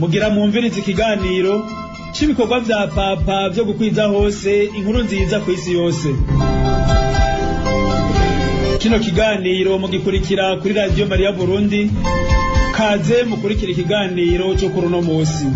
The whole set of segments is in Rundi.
mugira mwumvirize ikiganiro c'ibikorwa vya papa vyo gukwiza hose inkuru nziza kw'isi yose. Kino kiganiro mugikurikira kuri Radio Maria Burundi. Kaze mukurikira ikiganiro cyo kuri uno munsi.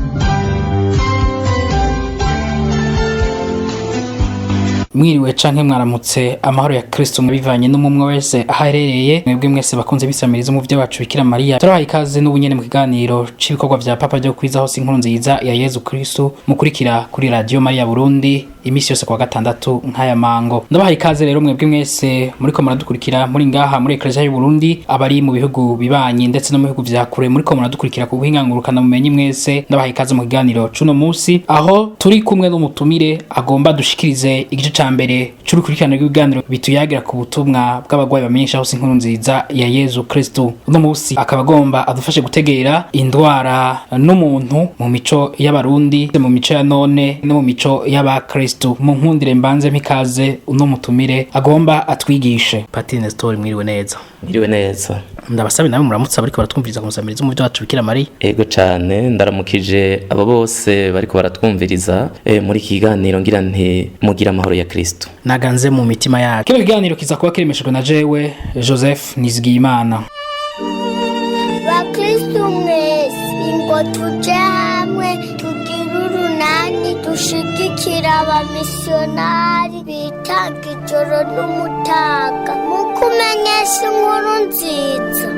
Mwiriwe canke mwaramutse, amahoro ya Kristo bivanye n'umumwe wese aharereye. Mwebwe mwese bakunze bisamiriza mu vyo bacu Bikira Maria, turabaha ikaze n'ubunyene mu kiganiro c'ibikorwa vya papa vyo kwiza hose inkuru nziza ya Yezu Kristo, mukurikira kuri Radio Maria Burundi imisi yose kwa gatandatu nk'aya mango. Ndabaha ikaze rero mwebwe mwese muriko muradukurikira muri ngaha muri Ecclesia y'u Burundi, abari mu bihugu bibanye ndetse no mu bihugu vya kure muriko muradukurikira ku buhinga ngurukana mumenyi mwese. Ndabaha ikaze mu kiganiro c'uno munsi, aho turi kumwe n'umutumire agomba dushikirize igice ca mbere c'urukurikirane rw'ibiganiro bituyagira ku butumwa bw'abagwayi bamenyesha hose inkuru nziza ya Yezu Kristo. Uno munsi akaba agomba adufashe gutegera indwara n'umuntu mu mico y'abarundi, mu mico ya none no mu mico y'abakristo. Mu nkundire mbanze mpikaze uno mutumire agomba atwigishe. Patiri Nestor, mwiriwe neza. Mwiriwe neza. Ndabasabe nawe muramutse bariko baratwumviriza ku musamiriza mu byo wacu Bikira Maria. Ego cane, ndaramukije abo bose bariko baratwumviriza muri kiganiro ngira nti mugira amahoro ya Kristo. Naganze mu mitima yacu. Kino kiganiro kiza kuba kiremeshejwe na jewe Joseph Nizigiyimana. Ba Kristo mwese ingo tuje hamwe tugira urunani dushigikira abamisionari bitanga ijoro n'umutaga mu kumenyesha inkuru nziza.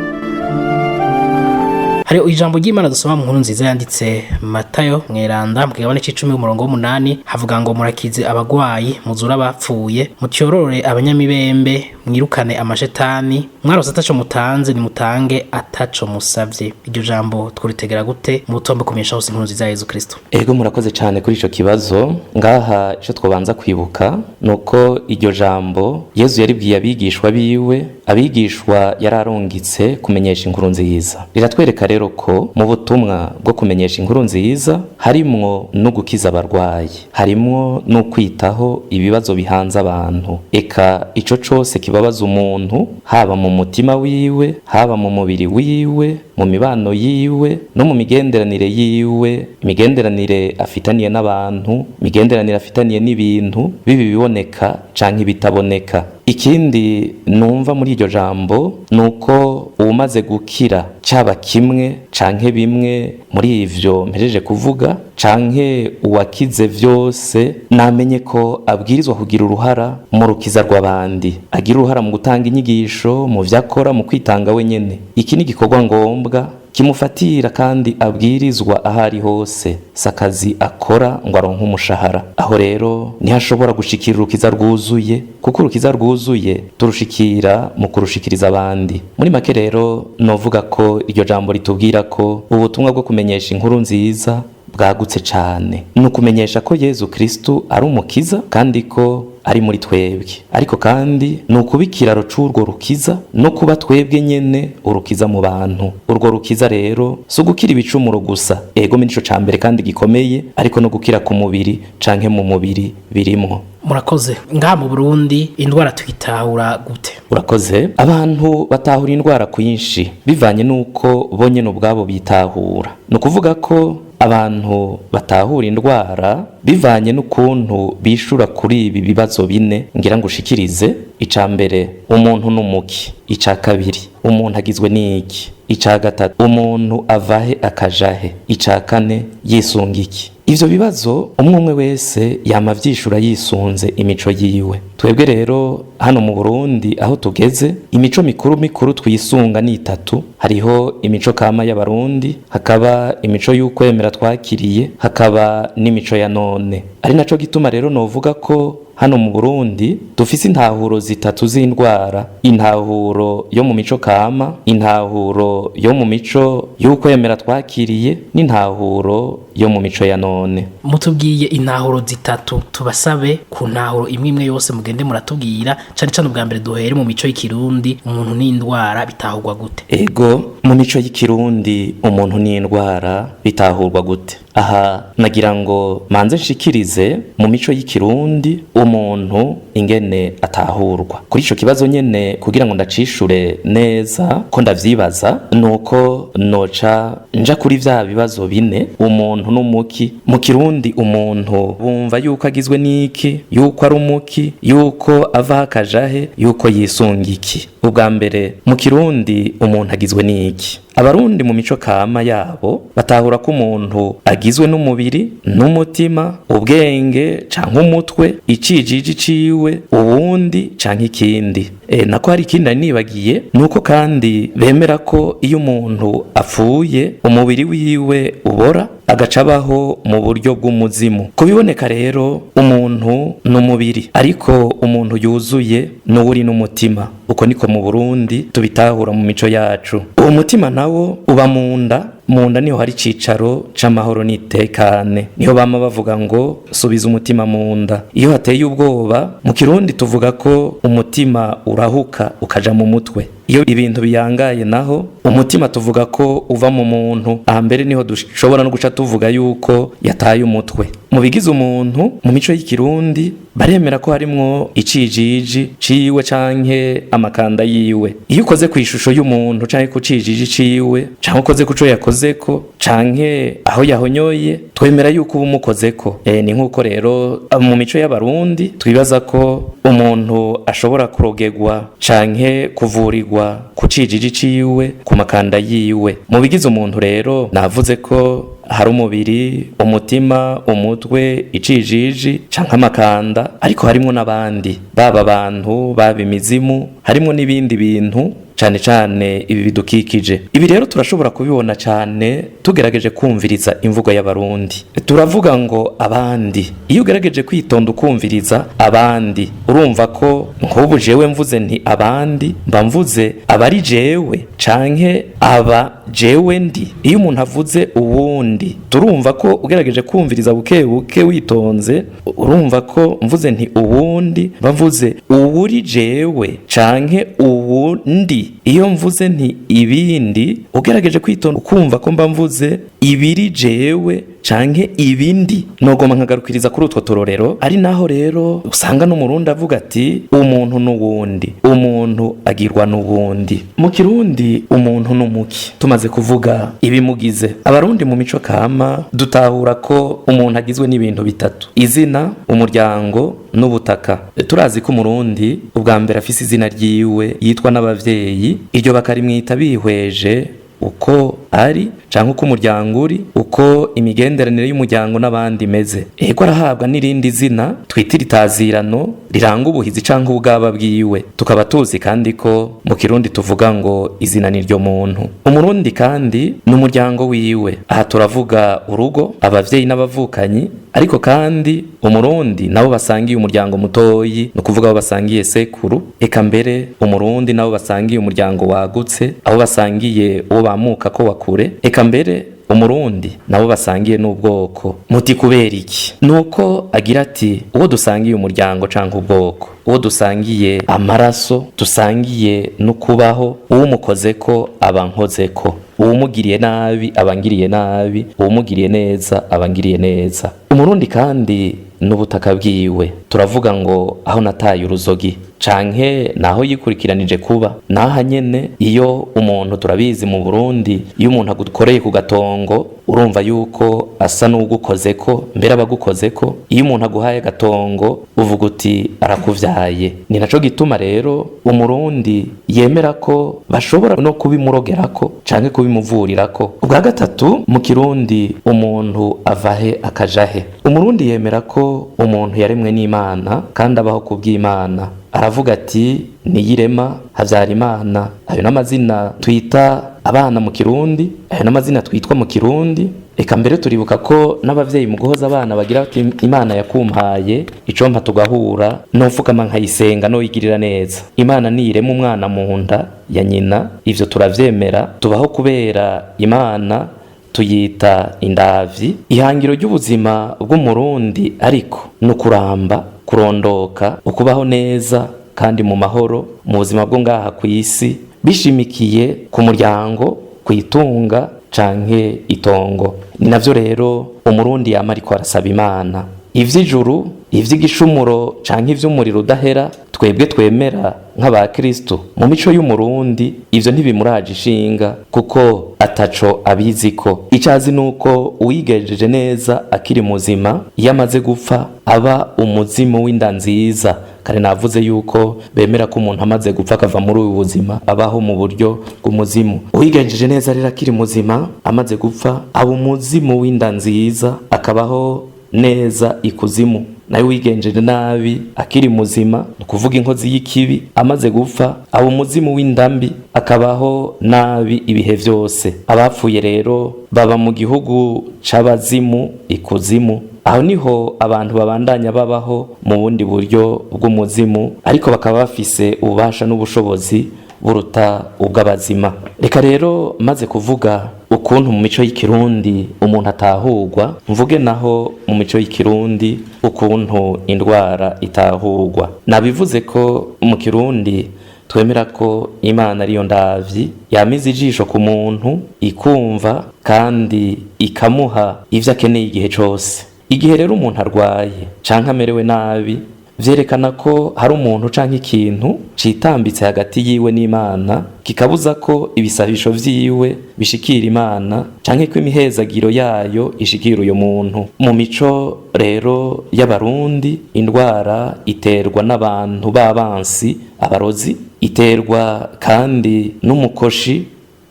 Hari ijambo ry'Imana dusoma mu nkuru nziza yanditse Matayo mweranda mu kigabane c'icumi umurongo w'8 havuga ngo murakize abagwayi, muzura abapfuye, mutyorore abanyamibembe, mwirukane amashetani, mwarose ataco mutanze nimutange ataco musavye. Iryo jambo twuritegera gute mu butombe kumenyesha hose inkuru nziza ya Yezu Kristo? Ego murakoze cane kuri ico kibazo. Ngaha ico twobanza kwibuka nuko iryo jambo Yezu yaribwiye abigishwa biwe, abigishwa yararungitse kumenyesha inkuru nziza. Riratwereka rero ko mu butumwa bwo kumenyesha inkuru nziza harimwo no gukiza abarwayi, harimwo no kwitaho ibibazo bihanze abantu. Eka ico cose kibabaza umuntu, haba mu mutima wiwe, haba mu mubiri wiwe, mu mibano yiwe no mu migenderanire yiwe, imigenderanire afitaniye n'abantu, imigenderanire afitaniye n'ibintu, bibi biboneka canke bitaboneka. Ikindi numva muri iryo jambo nuko umaze gukira caba kimwe canke bimwe muri ivyo mpejeje kuvuga, canke uwakize vyose namenye ko abwirizwa kugira uruhara mu rukiza rw'abandi, agira uruhara mu gutanga inyigisho, mu vyakora, mu kwitanga wenyene. Iki ni igikorwa ngombwa kimufatira kandi abwirizwa ahari hose, sakazi akora ngo aronke umushahara. Aho rero ntihashobora gushikira urukiza rwuzuye, kuko urukiza rwuzuye turushikira mu kurushikiriza abandi. Muri make rero novuga ko iryo jambo ritubwira ko ubutumwa bwo kumenyesha inkuru nziza bwagutse cane, nukumenyesha ko Yezu Kristo ari umukiza kandi ko ari muri twebwe, ariko kandi nukuba ikiraro c'urwo rukiza no kuba twebwe nyene urukiza mu bantu. Urwo rukiza rero si ugukira ibicumuro gusa, ego nico ca mbere kandi gikomeye, ariko no gukira ku mubiri canke mu mubiri birimwo. Murakoze. Ngaha mu Burundi indwara twitahura gute? Urakoze. Abantu batahura indwara kwinshi bivanye nuko bonyene ubwabo bitahura. Nukuvuga ko abantu batahura indwara bivanye n'ukuntu bishura kuri ibi bibazo bine ngira ngo ushikirize. Ica mbere, umuntu n'umuki. Ica kabiri, umuntu agizwe n'iki. Ica gatatu, umuntu avahe akajahe. Ica kane, yisunga iki. Ivyo bibazo umwe wese yama vyishura yisunze imico yiwe. Twebwe rero hano mu Burundi aho tugeze, imico mikuru twisunga ni itatu. Hariho imico kama y'abarundi, hakaba imico y'ukwemera twakiriye, hakaba n'imico ya none. Ari naco gituma rero novuga ko hano mu Burundi dufise intahuro zitatu z'indwara: intahuro yo mu mico kama, intahuro yo mu mico y'ukwemera twakiriye, n'intahuro yo mu mico ya none. Mutubwiye intahuro zitatu, tubasabe ku ntahuro imwe yose mugende muratubwira, cane cane ubwa mbere duhere mu mico y'ikirundi, umuntu n'indwara bitahurwa gute? Ego mu mico y'ikirundi umuntu n'indwara bitahurwa gute? aha nagira ngo manze nshikirize mu mico y'ikirundi umuntu ingene atahurwa kuri ico kibazo nyene kugira ngo ndacishure neza ko ndavyibaza nuko noca nja kuri vya bibazo bine umuntu n'umuki mu kirundi umuntu bumva yuko agizwe n'iki yuko ari umuki yuko ava akajahe yuko yisunga iki ubwa mbere mu kirundi umuntu agizwe n'iki abarundi mu mico kama yabo batahura ko umuntu agizwe n'umubiri n'umutima ubwenge canke umutwe icijiji ciwe ubundi canke ikindi nako hari ikindi nibagiye nuko kandi bemera ko iyo umuntu apfuye umubiri wiwe ubora agacabaho mu buryo bw'umuzimu kubiboneka rero umuntu n'umubiri ariko umuntu yuzuye n'uri n'umutima uko niko mu Burundi tubitahura mu mico yacu uwo mutima nawo uba munda niho hari cicaro c'amahoro n'itekane niho bama bavuga ngo subiza umutima munda iyo hateye ubwoba mu kirundi tuvuga ko umutima urahuka ukaja mu mutwe iyo ibintu biyangaye naho umutima tuvuga ko uva mu muntu ahambere niho dushobora no guca tuvuga yuko yataye umutwe mu bigize umuntu mu mico y'ikirundi baremera ko harimwo icijiji ciwe canke amakanda yiwe iyo ukoze ku ishusho y'umuntu canke ku cijiji ciwe canke ukoze ku co yakozeko canke aho yahonyoye twemera yuko uba umukozeko ni nk'uko rero mu mico y'abarundi twibaza ko umuntu ashobora kurogerwa canke kuvurirwa ku cijiji ciwe ku makanda yiwe mu bigize umuntu rero navuze ko hari umubiri umutima umutwe icijiji canke amakanda ariko harimwo n'abandi baba abantu baba imizimu harimwo n'ibindi bintu cane cane ibi bidukikije ibi rero turashobora kubibona cane tugerageje kumviriza imvugo y'abarundi turavuga ngo abandi iyo ugerageje kwitonda ukumviriza abandi urumva ko nk'ubu jewe mvuze nti abandi mba mvuze abari jewe canke aba jewe ndi iyo umuntu avuze uwundi turumva ko ugerageje kumviriza buke buke witonze urumva ko mvuze nti uwundi mba mvuze uwuri jewe canke uwundi iyo mvuze nti ibindi ugerageje kwitonda ukumva ko mba mvuze ibiri jewe canke ibindi nogoma nkagarukiriza kuri utwo tororero ari naho rero usanga n'umurundi avuga ati umuntu n'uwundi umuntu agirwa n'uwundi mu kirundi umuntu n'umuki tumaze kuvuga ibimugize abarundi mu mico kama dutahura ko umuntu agizwe n'ibintu bitatu izina umuryango n'ubutaka turazi ko umurundi ubwa mbere afise izina ryiwe yitwa n'abavyeyi iryo bakarimwita bihweje uko ari canke uko umuryango uri uko imigenderanire y'umuryango n'abandi meze ego arahabwa n'irindi zina twitira itazirano riranga ubuhizi canke ubwaba bwiwe tukaba tuzi kandi ko mu kirundi tuvuga ngo izina ni ryo muntu umurundi kandi n'umuryango wiwe aha turavuga urugo abavyeyi n'abavukanyi ariko kandi umurundi nabo basangiye umuryango mutoyi no kuvuga abo basangiye sekuru eka mbere umurundi nabo basangiye umuryango wagutse abo basangiye uwo bamuka ko wakure eka mbere umurundi nabo basangiye n'ubwoko muti kubera iki nuko agira ati uwo dusangiye umuryango canke ubwoko uwo dusangiye amaraso dusangiye no kubaho uwo mukozeko abankozeko uwumugiriye nabi abangiriye nabi uwumugiriye neza abangiriye neza umurundi kandi n'ubutaka bwiwe turavuga ngo aho nataye uruzogi canke naho yikurikiranije kuba naha nyene iyo umuntu turabizi mu Burundi iyo umuntu agukoreye ku gatongo urumva yuko asa n'ugukozeko mbere abagukozeko iyo umuntu aguhaye gatongo uvuga uti arakuvyaye ni naco gituma rero umurundi yemera ko bashobora no kubimurogerako canke kubimuvurirako ubwa gatatu mu kirundi umuntu avahe akajahe umurundi yemera ko umuntu yaremwe n'Imana kandi abaho kubw'Imana aravuga ati niyirema Havyarimana ayo n'amazina twita abana mu kirundi ayo n'amazina twitwa mu kirundi eka mbere turibuka ko n'abavyeyi mu guhoza abana bagira ati Imana yakumpaye icompa tugahura nofukama nkayisenga no yigirira neza Imana niyirema umwana mu nda ya nyina ivyo turavyemera tubaho kubera Imana tuyita indavyi ihangiro ry'ubuzima bw'umurundi ariko no kuramba kurondoka ukubaho neza kandi mu mahoro mu buzima bwo ngaha ku isi bishimikiye ku muryango kwitunga canke itongo. Ni navyo rero umurundi yama ariko arasaba Imana. Ivy'ijuru, ivy'igishumuro canke ivy'umuriro udahera twebwe twemera nk'abakristo mu mico y'umurundi ivyo ntibimuraje ishinga kuko ataco abiziko. Icazi nuko uwigejeje neza akiri muzima iyo amaze gupfa aba umuzimu w'inda nziza. Kare navuze yuko bemera ko umuntu amaze gupfa akava muri ubu buzima abaho mu buryo bw'umuzimu. Uwigejeje neza rero akiri muzima amaze gupfa aba umuzimu w'inda nziza akabaho neza ikuzimu. Nayo wigenjeje nabi akiri muzima nukuvuga inkozi y'ikibi amaze gupfa aba umuzimu w'indambi akabaho nabi ibihe vyose. Abapfuye rero baba mu gihugu c'abazimu ikuzimu. Aho niho abantu babandanya babaho mu bundi buryo bw'umuzimu ariko bakaba bafise ububasha n'ubushobozi buruta ubw'abazima. Reka rero maze kuvuga ukuntu mu mico y'ikirundi umuntu atahurwa, mvuge naho mu mico y'ikirundi ukuntu indwara itahurwa. Nabivuze ko mu kirundi twemera ko Imana ariyo ndavyi yamize ijisho ku muntu ikumva kandi ikamuha ivyo akeneye igihe cose. Igihe rero umuntu arwaye canke amerewe nabi vyerekana ko hari umuntu canke ikintu citambitse hagati yiwe n'Imana kikabuza ko ibisabisho vyiwe bishikira Imana canke ko imihezagiro yayo ishikira uyo muntu. Mu mico rero y'abarundi indwara iterwa n'abantu b'abansi abarozi, iterwa kandi n'umukoshi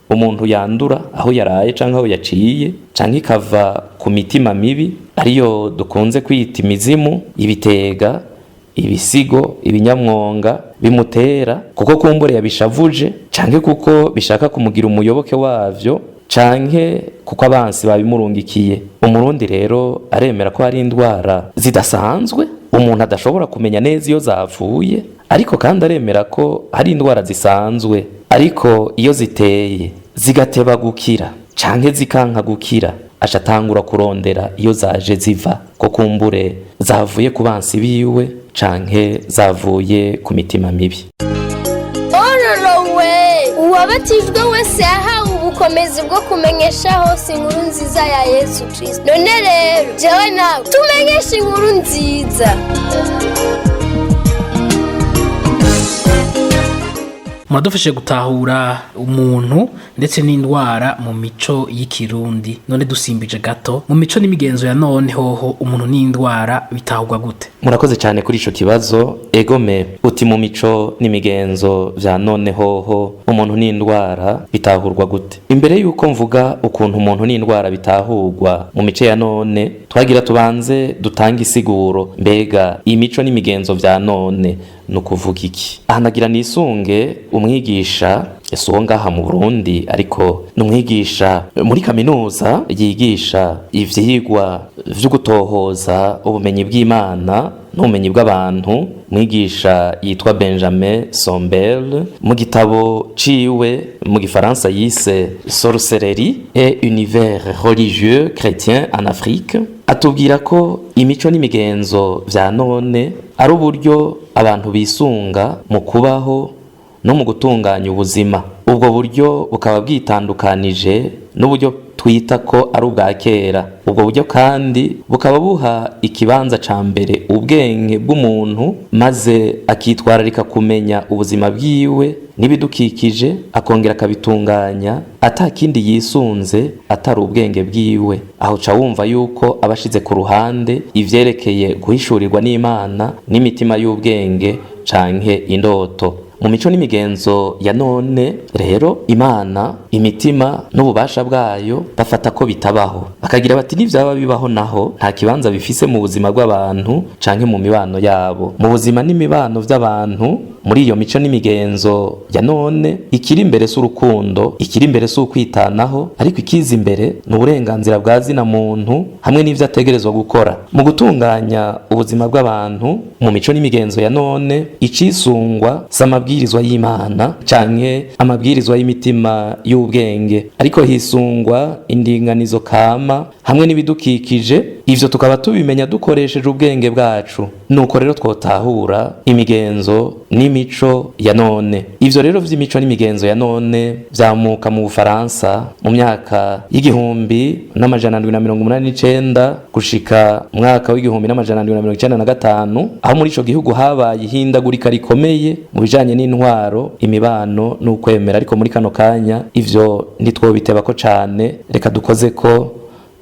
umuntu yandura aho yaraye canke aho yaciye, canke ikava ku mitima mibi ariyo dukunze kwita imizimu, ibitega, ibisigo, ibinyamwonga bimutera kuko kumbure yabishavuje canke kuko bishaka kumugira umuyoboke wavyo canke kuko abansi babimurungikiye. Umurundi rero aremera ko hari indwara zidasanzwe umuntu adashobora kumenya neza iyo zavuye, ariko kandi aremera ko hari indwara zisanzwe ariko iyo ziteye zigateba gukira canke zikanka gukira ashatangura kurondera iyo zaje ziva ko kumbure zavuye ku bansi biwe canke zavuye ku mitima mibi. Ororowe uwabatijwe wese yahawe ubukomezi bwo kumenyesha hose inkuru nziza ya Yesu Kristo. None rero jewe nawe tumenyeshe inkuru nziza. Mwadufashe gutahura umuntu ndetse n'indwara mu mico y'ikirundi. None dusimbije gato mu mico n'imigenzo ya none hoho umuntu n'indwara bitahurwa gute? Murakoze cyane kuri ico kibazo. Egome uti mu mico n'imigenzo vya none hoho umuntu n'indwara bitahurwa gute? Imbere yuko mvuga ukuntu umuntu n'indwara bitahurwa mu mico ya none twagira tubanze dutanga isiguro mbega imico n'imigenzo vya none nukuvuga iki. Ahanagira nisunge umwigisha esuwo ngaha mu Burundi ariko numwigisha muri kaminuza yigisha ivyigwa vyo gutohoza ubumenyi bw'Imana n'ubumenyi bw'abantu. Mwigisha yitwa Benjamin Sombel mu gitabo ciwe mu gifaransa yise Sorcellerie et univers religieux chrétien en Afrique atubwira ko imico n'imigenzo vya none ari uburyo abantu bisunga mu kubaho no mu gutunganya ubuzima. Ubwo buryo bukaba bwitandukanije n'uburyo twita ko ari ubwa kera. Ubwo buryo kandi bukaba buha ikibanza ca mbere ubwenge bw'umuntu maze akitwararika kumenya ubuzima bwiwe n'ibidukikije akongera akabitunganya atakindi yisunze atari ubwenge bwiwe. Aho ca wumva yuko abashize ku ruhande ivyerekeye guhishurirwa n'Imana n'imitima y'ubwenge canke indoto. Mu mico n'imigenzo ya none rero Imana imitima n'ububasha bwayo bafata ko bitabaho, bakagira bati nivyaba bibaho naho nta kibanza bifise mu buzima bw'abantu canke mu mibano yabo. Mu buzima n'imibano vy'abantu muri iyo mico n'imigenzo ya none ikiri imbere s'urukundo, ikiri imbere s'ukwitanaho, ariko ikiza imbere n'uburenganzira bwa zina muntu hamwe n'ivyo ategerezwa gukora. Mu gutunganya ubuzima bw'abantu mu mico n'imigenzo ya none icisungwa s'amabwirizwa y'Imana canke amabwirizwa y'imitima y'ubwenge, ariko hisungwa indinganizo kama ubuzima hamwe n'ibidukikije. Ivyo tukaba tubimenya dukoresheje ubwenge bwacu. Nuko rero twotahura imigenzo n'imico ya none. Ivyo rero vy'imico n'imigenzo ya none vyamuka mu Bufaransa mu myaka y'1789 gushika mwaka w'1795, aho muri ico gihugu habaye ihindagurika rikomeye mu bijanye n'intwaro, imibano n'ukwemera. Ariko muri kano kanya ivyo ntitwobitebako cane, reka dukoze ko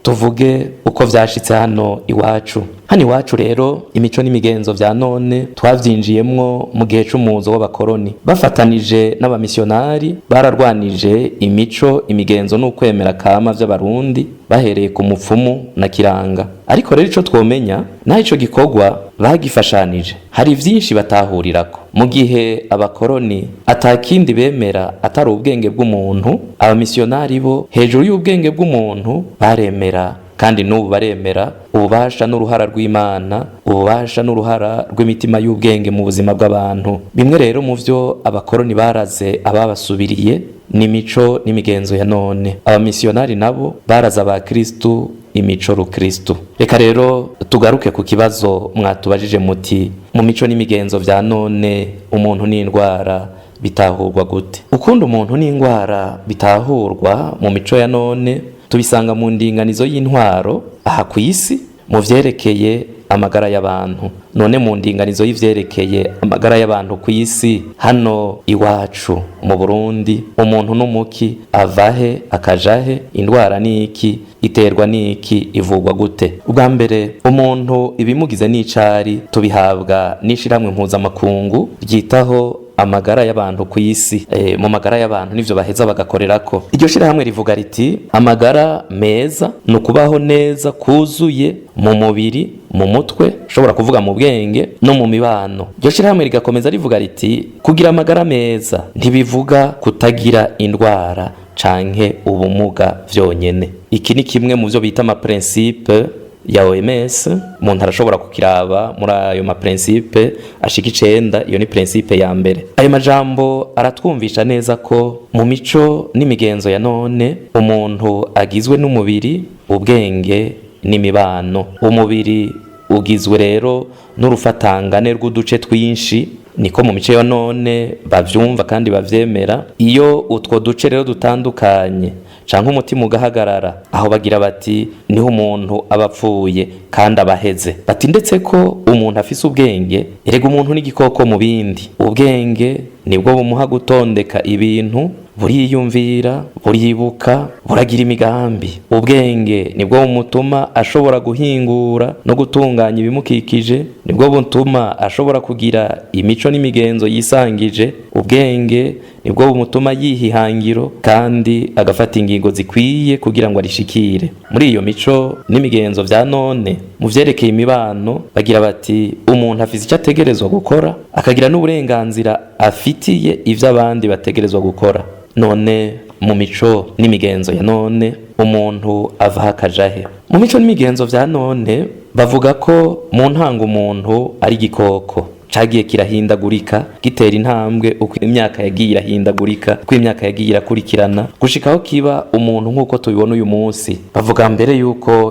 tuvuge uko vyashitse hano iwacu. Hano iwacu rero imico n'imigenzo vya none twavyinjiyemwo mu gihe c'umuzo w'abakoroni. Bafatanije n'abamisionari bararwanije imico, imigenzo n'ukwemera kama vy'abarundi bahereye ku mupfumu na kiranga. Ariko rero ico twomenya naho ico gikorwa bagifashanije hari vyinshi batahurirako. Mu gihe abakoroni atakindi bemera atari ubwenge bw'umuntu, abamisionari bo hejuru y'ubwenge bw'umuntu baremera kandi n'ubu baremera ububasha n'uruhara rw'Imana, ububasha n'uruhara rw'imitima y'ubwenge mu buzima bw'abantu. Bimwe rero mu vyo abakoroni baraze ababasubiriye n'imico n'imigenzo ya none. Abamisionari nabo baraza aba Kristu imico rukristu. Reka rero tugaruke ku kibazo mwatubajije muti mu mico n'imigenzo vya none umuntu n'indwara bitahurwa gute? Ukunda umuntu n'indwara bitahurwa mu mico ya none tubisanga mu ndinganizo y'intwaro aha ku isi mu vyerekeye amagara y'abantu. None mu ndinganizo y'ivyerekeye amagara y'abantu ku isi hano iwacu mu Burundi, umuntu n'umuki avahe akajahe, indwara niki, iterwa niki, ivugwa gute? Ubwa mbere umuntu ibimugize n'icari tubihabwa n'ishiramwe mpuzamakungu ryitaho amagara y'abantu ku isi. Mu magara y'abantu nivyo baheza bagakorerako. Iryo shirahamwe rivuga riti amagara meza no kubaho neza kuzuye mu mubiri, mu mutwe, ushobora kuvuga mu bwenge no mu mibano. Iryo shirahamwe rigakomeza rivuga riti kugira amagara meza ntibivuga kutagira indwara canke ubumuga vyonyene. Iki ni kimwe mu vyo bita ama principe ya OMS. Umuntu arashobora kukiraba muri ayo ma principe ashika 9. Iyo ni principe ya mbere. Ayo majambo aratwumvisha neza ko mu mico n'imigenzo ya none umuntu agizwe n'umubiri, ubwenge n'imibano. Umubiri ugizwe rero n'urufatangane rw'uduce twinshi, niko mu mico ya none bavyumva kandi bavyemera. Iyo utwo duce rero dutandukanye canke umutima ugahagarara, aho bagira bati niho umuntu abapfuye kandi abaheze. Bati ndetse ko umuntu afise ubwenge, erega umuntu n'igikoko mu bindi. Ubwenge nibwo bumuha gutondeka ibintu, buriyumvira, buribuka, buragira imigambi. Ubwenge nibwo bumutuma ashobora guhingura no gutunganya ibimukikije, nibwo butuma ashobora kugira imico n'imigenzo yisangije. Ubwenge nibwo bumutuma yihihangiro kandi agafata ingingo zikwiye kugira ngo arishikire. Muri iyo mico n'imigenzo vya none mu vyerekeye imibano bagira bati umuntu afise icyo ategerezwa gukora, akagira n'uburenganzira afitiye ivyo abandi bategerezwa gukora. None mu mico n'imigenzo ya none umuntu avaha akajahe. Mu mico n'imigenzo vya none bavuga ko mu ntango umuntu ari igikoko cagiye kirahindagurika, gitera intambwe uko imyaka yagiye irahindagurika, uko imyaka yagiye irakurikirana gushikaho kiba umuntu nk'uko tubibona uyu munsi. Bavuga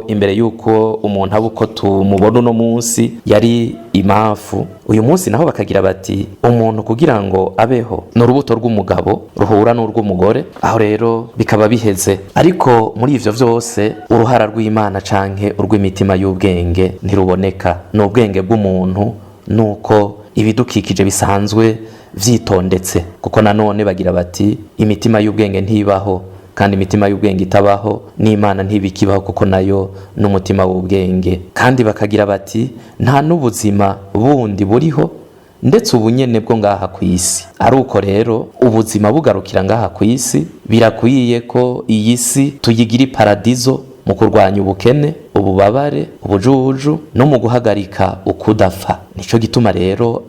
imbere yuko umuntu aba uko tumubona uno munsi yari imafu. Uyu munsi naho bakagira bati umuntu kugira ngo abeho n'urubuto rw'umugabo ruhura n'urw'umugore, aho rero bikaba biheze. Ariko muri ivyo vyose uruhara rw'Imana canke urw'imitima y'ubwenge ntiruboneka. N'ubwenge bw'umuntu nuko ibidukikije bisanzwe vyitondetse, kuko nanone bagira bati imitima y'ubwenge ntibaho, kandi imitima y'ubwenge itabaho n'Imana ntibikibaho kuko nayo n'umutima w'ubwenge. Kandi bakagira bati nta n'ubuzima bundi buriho ndetse ubunyene bwo ngaha ku isi. Ari uko rero ubuzima bugarukira ngaha ku isi, birakwiye ko iyi si tuyigira paradizo mu kurwanya ubukene, ububabare, ubujuju no mu guhagarika ukudafa. Nico gituma rero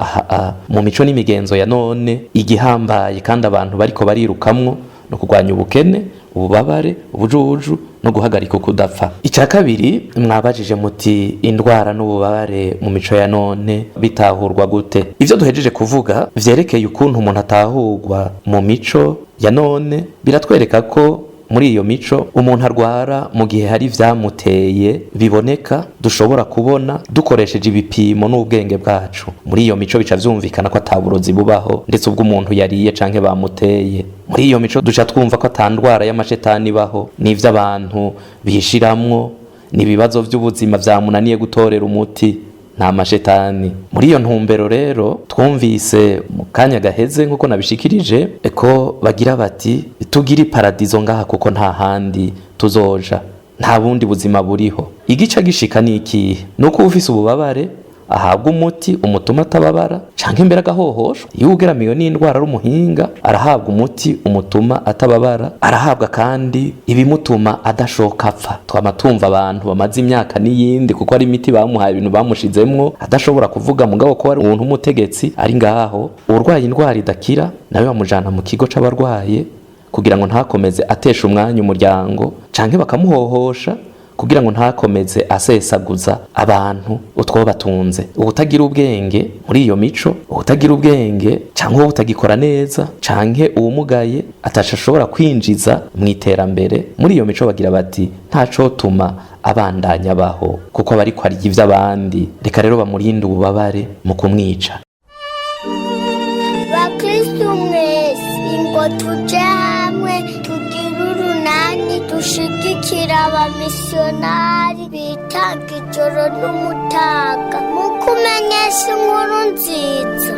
mu mico n'imigenzo ya none igihambaye kandi abantu bariko barirukamwo no kurwanya ubukene, ububabare, ubujuju no guhagarika ukudapfa. Icya kabiri mwabajije muti indwara n'ububabare mu mico ya none bitahurwa gute? Ivyo duhejeje kuvuga vyerekeye ukuntu umuntu atahurwa mu mico ya none biratwereka ko muri iyo mico umuntu arwara mu gihe hari vyamuteye biboneka dushobora kubona dukoresheje ibipimo n'ubwenge bwacu. Muri iyo mico bica vyumvikana ko ataburozi bubaho ndetse ubwo umuntu yariye canke bamuteye. Muri iyo mico duca twumva ko atandwara y'amashetani ibaho, n'ivyo abantu bishiramwo, n'ibibazo vy'ubuzima vyamunaniye gutorera umuti, nta mashetani. Muri iyo ntumbero rero twumvise mu kanya gaheze nk'uko nabishikirije ko bagira bati tugire paradizo ngaha kuko nta handi tuzoja, nta bundi buzima buriho. Igica gishika ni ikihe? Nuko ufise ububabare ahabwa umuti umutuma atababara canke mbere agahohoshwa. Iyo ugeramiwe n'indwara rumuhinga arahabwa umuti umutuma atababara, arahabwa kandi ibimutuma adashoka apfa. Twama tumva abantu bamaze imyaka n'iyindi kuko ari imiti bamuhaye, ibintu bamushizemwo adashobora kuvuga, mugabo ko ari umuntu umutegetsi ari ngaho. Urwaye indwara idakira nawe bamujana mu kigo c'abarwaye kugira ngo ntakomeze atesha umwanya umuryango, canke bakamuhohosha kugira ngo ntakomeze asesaguza abantu utwo batunze. Ubutagira ubwenge muri iyo mico, ubutagira ubwenge canke ubutagikora neza canke uwumugaye atashobora kwinjiza mu iterambere, muri iyo mico bagira bati ntaco tuma abandanya baho kuko aba ariko arya ivy'abandi. Reka rero bamurinde ububabare mu kumwica. Bakristu mwese ingo tuje hamwe tugire urunani dushigikira abamisiyonari bitanga ijoro n'umutaga mu kumenyesha inkuru nziza.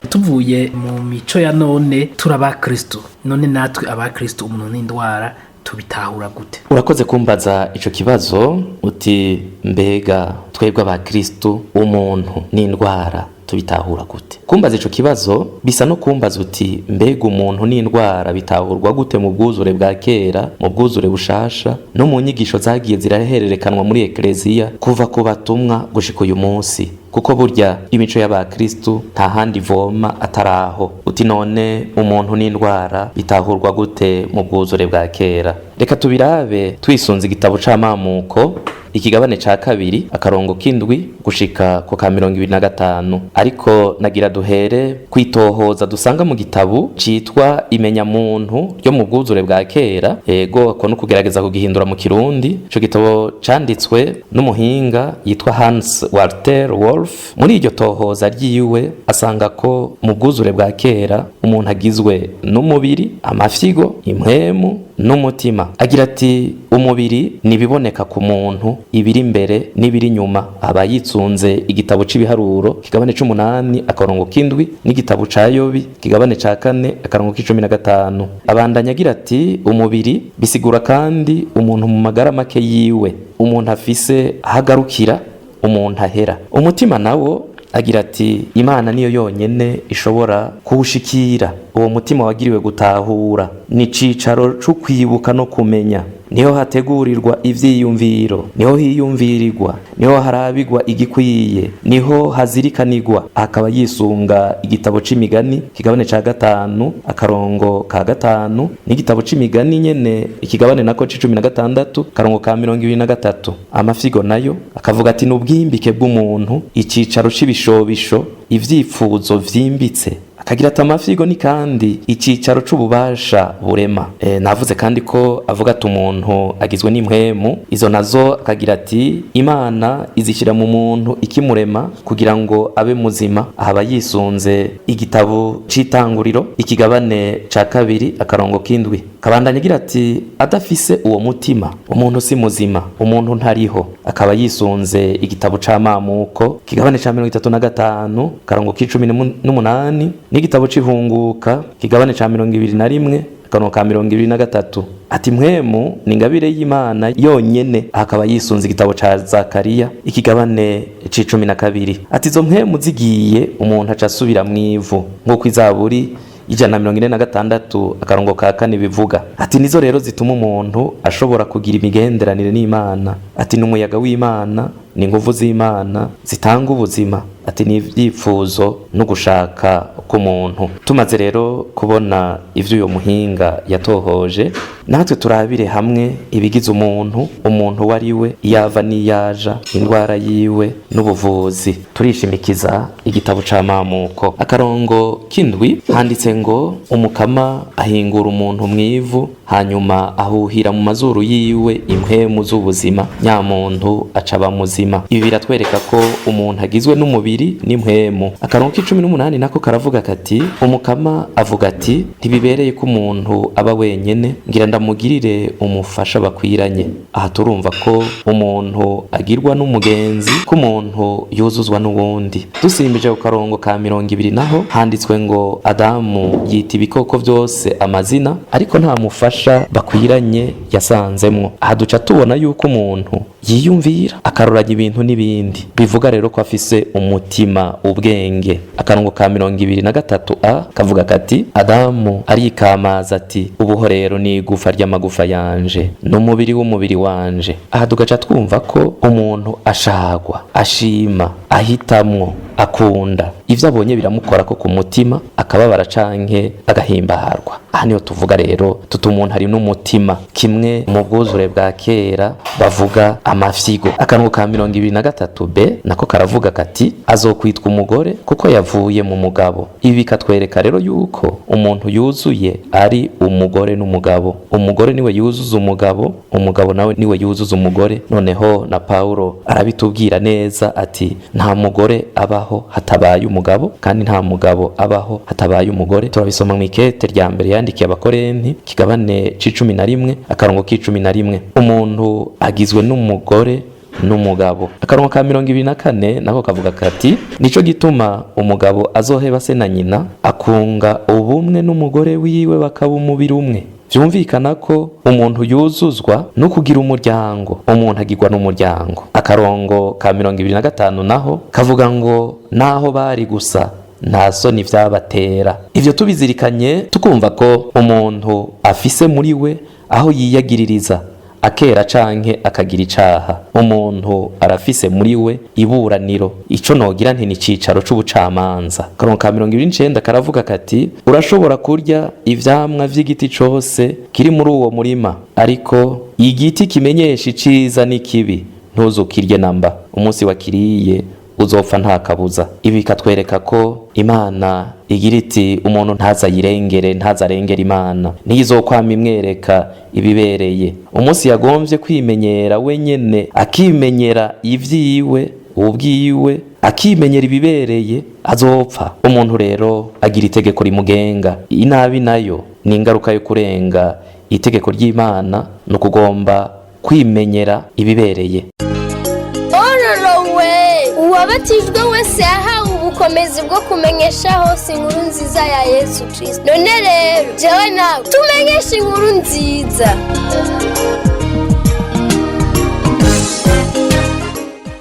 Tuvuye mu mico ya none turabakristo, none natwe abakristo umuntu n'indwara tubitahura gute? Urakoze kumbaza ico kibazo uti mbega twebwe abakristo umuntu n'indwara tubitahura gute? Kumbaza ico kibazo bisa no kumbaza uti mbega umuntu n'indwara bitahurwa gute mu bwuzure bwa kera, mu bwuzure bushasha, no mu nyigisho zagiye zirahererekanwa muri ekleziya kuva ku batumwa gushika uyu munsi. Kuko burya imico y'abakristu nta handi voma ataraho. Uti none umuntu n'indwara bitahurwa gute mu bwuzure bwa kera? Reka tubirabe twisunze igitabo c'amamuko ikigabane ca 2 akarongo k'indwi gushika ku ka 25. Ariko nagira duhere kwitohoza dusanga mu gitabo citwa imenya muntu ryo mu bwuzure bwa kera. Ego ko no kugerageza kugihindura mu Kirundi. Ico gitabo canditswe n'umuhinga yitwa Hans Walter Wolf. Muri iryo tohoza ryiwe asanga ko mu bwuzure bwa kera umuntu agizwe n'umubiri, amafyigo, impwemu n'umutima. Agira ati umubiri nibiboneka ku muntu, ibiri imbere n'ibiri nyuma. Aba yitsunze igitabo c'ibiharuro kigabane c'8 akarongo k'indwi n'igitabo ca Yobi kigabane ca 4 akarongo k'15. Abandanya agira ati umubiri bisigura kandi umuntu mu magara make yiwe, umuntu afise ahagarukira, umuntu ahera. Umutima nawo agira ati Imana niyo yonyene ishobora kuwushikira. Uwo mutima wagiriwe gutahura ni cicaro cyo kwibuka no kumenya, niho hategurirwa ivyiyumviro, niho hiyumvirirwa, niho harabigwa igikwiye, niho hazirikanirwa. Akaba yisunga igitabo c'imigani kigabane ca 5 akarongo ka 5 n'igitabo c'imigani nyene ikigabane nako c'16 karongo ka 23. Amafyigo nayo akavuga ati n'ubwimbike bw'umuntu, icicaro c'ibishobisho, ivyifuzo vyimbitse. Akagira ati amafyigo ni kandi icicaro c'ububasha burema. Navuze kandi ko avuga ati umuntu agizwe n'impwemu, izo nazo akagira ati Imana izishyira mu muntu ikimurema kugira ngo abe muzima. Ahaba yisunze igitabo c'itanguriro ikigabane ca 2 akarongo k'indwi. Kabandanya agira ati adafise uwo mutima umuntu si muzima, umuntu ntariho. Akaba yisunze igitabo c'amamuko kigabane ca 35 karongo k'18 n'igitabo c'ihunguka kigabane ca 21 akarongo ka 23. Ati mpwemu ni ingabire y'Imana yonyene. Akaba yisunze igitabo ca Zakariya ikigabane c'12. Ati izo mpwemu zigiye umuntu aca asubira mwivu nk'uko izaburi 146 akarongo ka 4 bivuga. Ati nizo rero zituma umuntu ashobora kugira imigenderanire n'Imana. Ati n'umuyaga w'Imana ni nguvu z'Imana zitanga ubuzima. ati ni ivyifuzo no gushaka k'umuntu. Tumaze rero kubona ivyo uyo muhinga yatohoje, natwe turabire hamwe ibigize umuntu wariwe, yava niyaja, indwara yiwe n'ubuvuzi. Turishimikiza igitabo c'amamuko akarongo k'indwi, handitse ngo umukama ahingura umuntu mwivu, hanyuma ahuhira mu mazuru yiwe impwemu z'ubuzima, nyamuntu acaba muzima. Ibi biratwereka ko umuntu agizwe n'umubiri n'impwemu. Akarongo k'18 nako karavuga kati umukama avuga ati ntibibereye ko umuntu aba wenyene, ngira ndamugirire umufasha bakwiranye. Aha turumva ko umuntu agirwa n'umugenzi, ko umuntu yuzuzwa n'uwundi. Dusimbije ku karongo ka 20 naho handitswe ngo Adamu yita ibikoko byose amazina, ariko nta mufasha bakwiranye yasanzemwo. Aha duca tubona yuko umuntu yiyumvira akaroranya ibintu n'ibindi, bivuga rero ko afise umutima, ubwenge. Akarongo ka 23a kavuga kati Adamu arikamaza ati ubuho rero ni igufa ry'amagufa yanje n'umubiri w'umubiri wanje. Aha tugaca twumva ko umuntu ashagwa, ashima, ahitamwo, akunda ivyo abonye biramukora ko ku mutima, akababara canke agahimbarwa. Aha niyo tuvuga rero tuti umuntu hari n'umutima, kimwe mu bwuzure bwa kera bavuga amafyigo. Akarongo ka 23b nako karavuga kati azokwitwa umugore kuko yavuye mu mugabo. Ibi bikatwereka rero yuko umuntu yuzuye ari umugore n'umugabo. Umugore niwe yuzuza umugabo, umugabo nawe niwe yuzuza umugore. Noneho na Paulo arabitubwira neza ati nta mugore abaho hatabaye umugabo, kandi nta mugabo abaho hatabaye umugore. Turabisoma mu ikete rya mbere yandikiye Abakorenti kigabane c'11 akarongo k'11. Umuntu agizwe n'umugore n'umugabo. Akarongo ka 24 nako kavuga kati nico gituma umugabo azoheba se na nyina, akunga ubumwe n'umugore wiwe bakaba umubiri umwe. Vyumvikana ko umuntu yuzuzwa no kugira umuryango, umuntu agirwa n'umuryango. Akarongo ka 25 naho kavuga ngo naho bari gusa nta soni vyabatera. Ivyo tubizirikanye tukumva ko umuntu afise muri we aho yiyagiririza, akera canke akagira icaha. Umuntu arafise muri we iburaniro, ico nogira nti ni cicaro c'ubucamanza. Akarongo ka 29 karavuga kati urashobora kurya ivyamwa vy'igiti cose kiri muri uwo murima, ariko igiti kimenyesha iciza n'ikibi ntuzukirye namba, umunsi wakiriye uzopfa nta kabuza. Ibi katwereka ko Imana igira iti umuntu ntazarengera Imana, ntizokwama imwereka ibibereye. Umunsi yagomvye kwimenyera wenyene, akimenyera ivyiwe ubwiwe, akimenyera ibibereye, azopfa. Umuntu rero agira itegeko rimugenga. Inabi nayo ni ingaruka yo kurenga itegeko ry'Imana, no kugomba kwimenyera ibibereye. Uwabatijwe wese yahawe ubukomezi bwo kumenyesha hose inkuru nziza ya Yesu Kristo. None rero jewe nawe tumenyeshe inkuru nziza.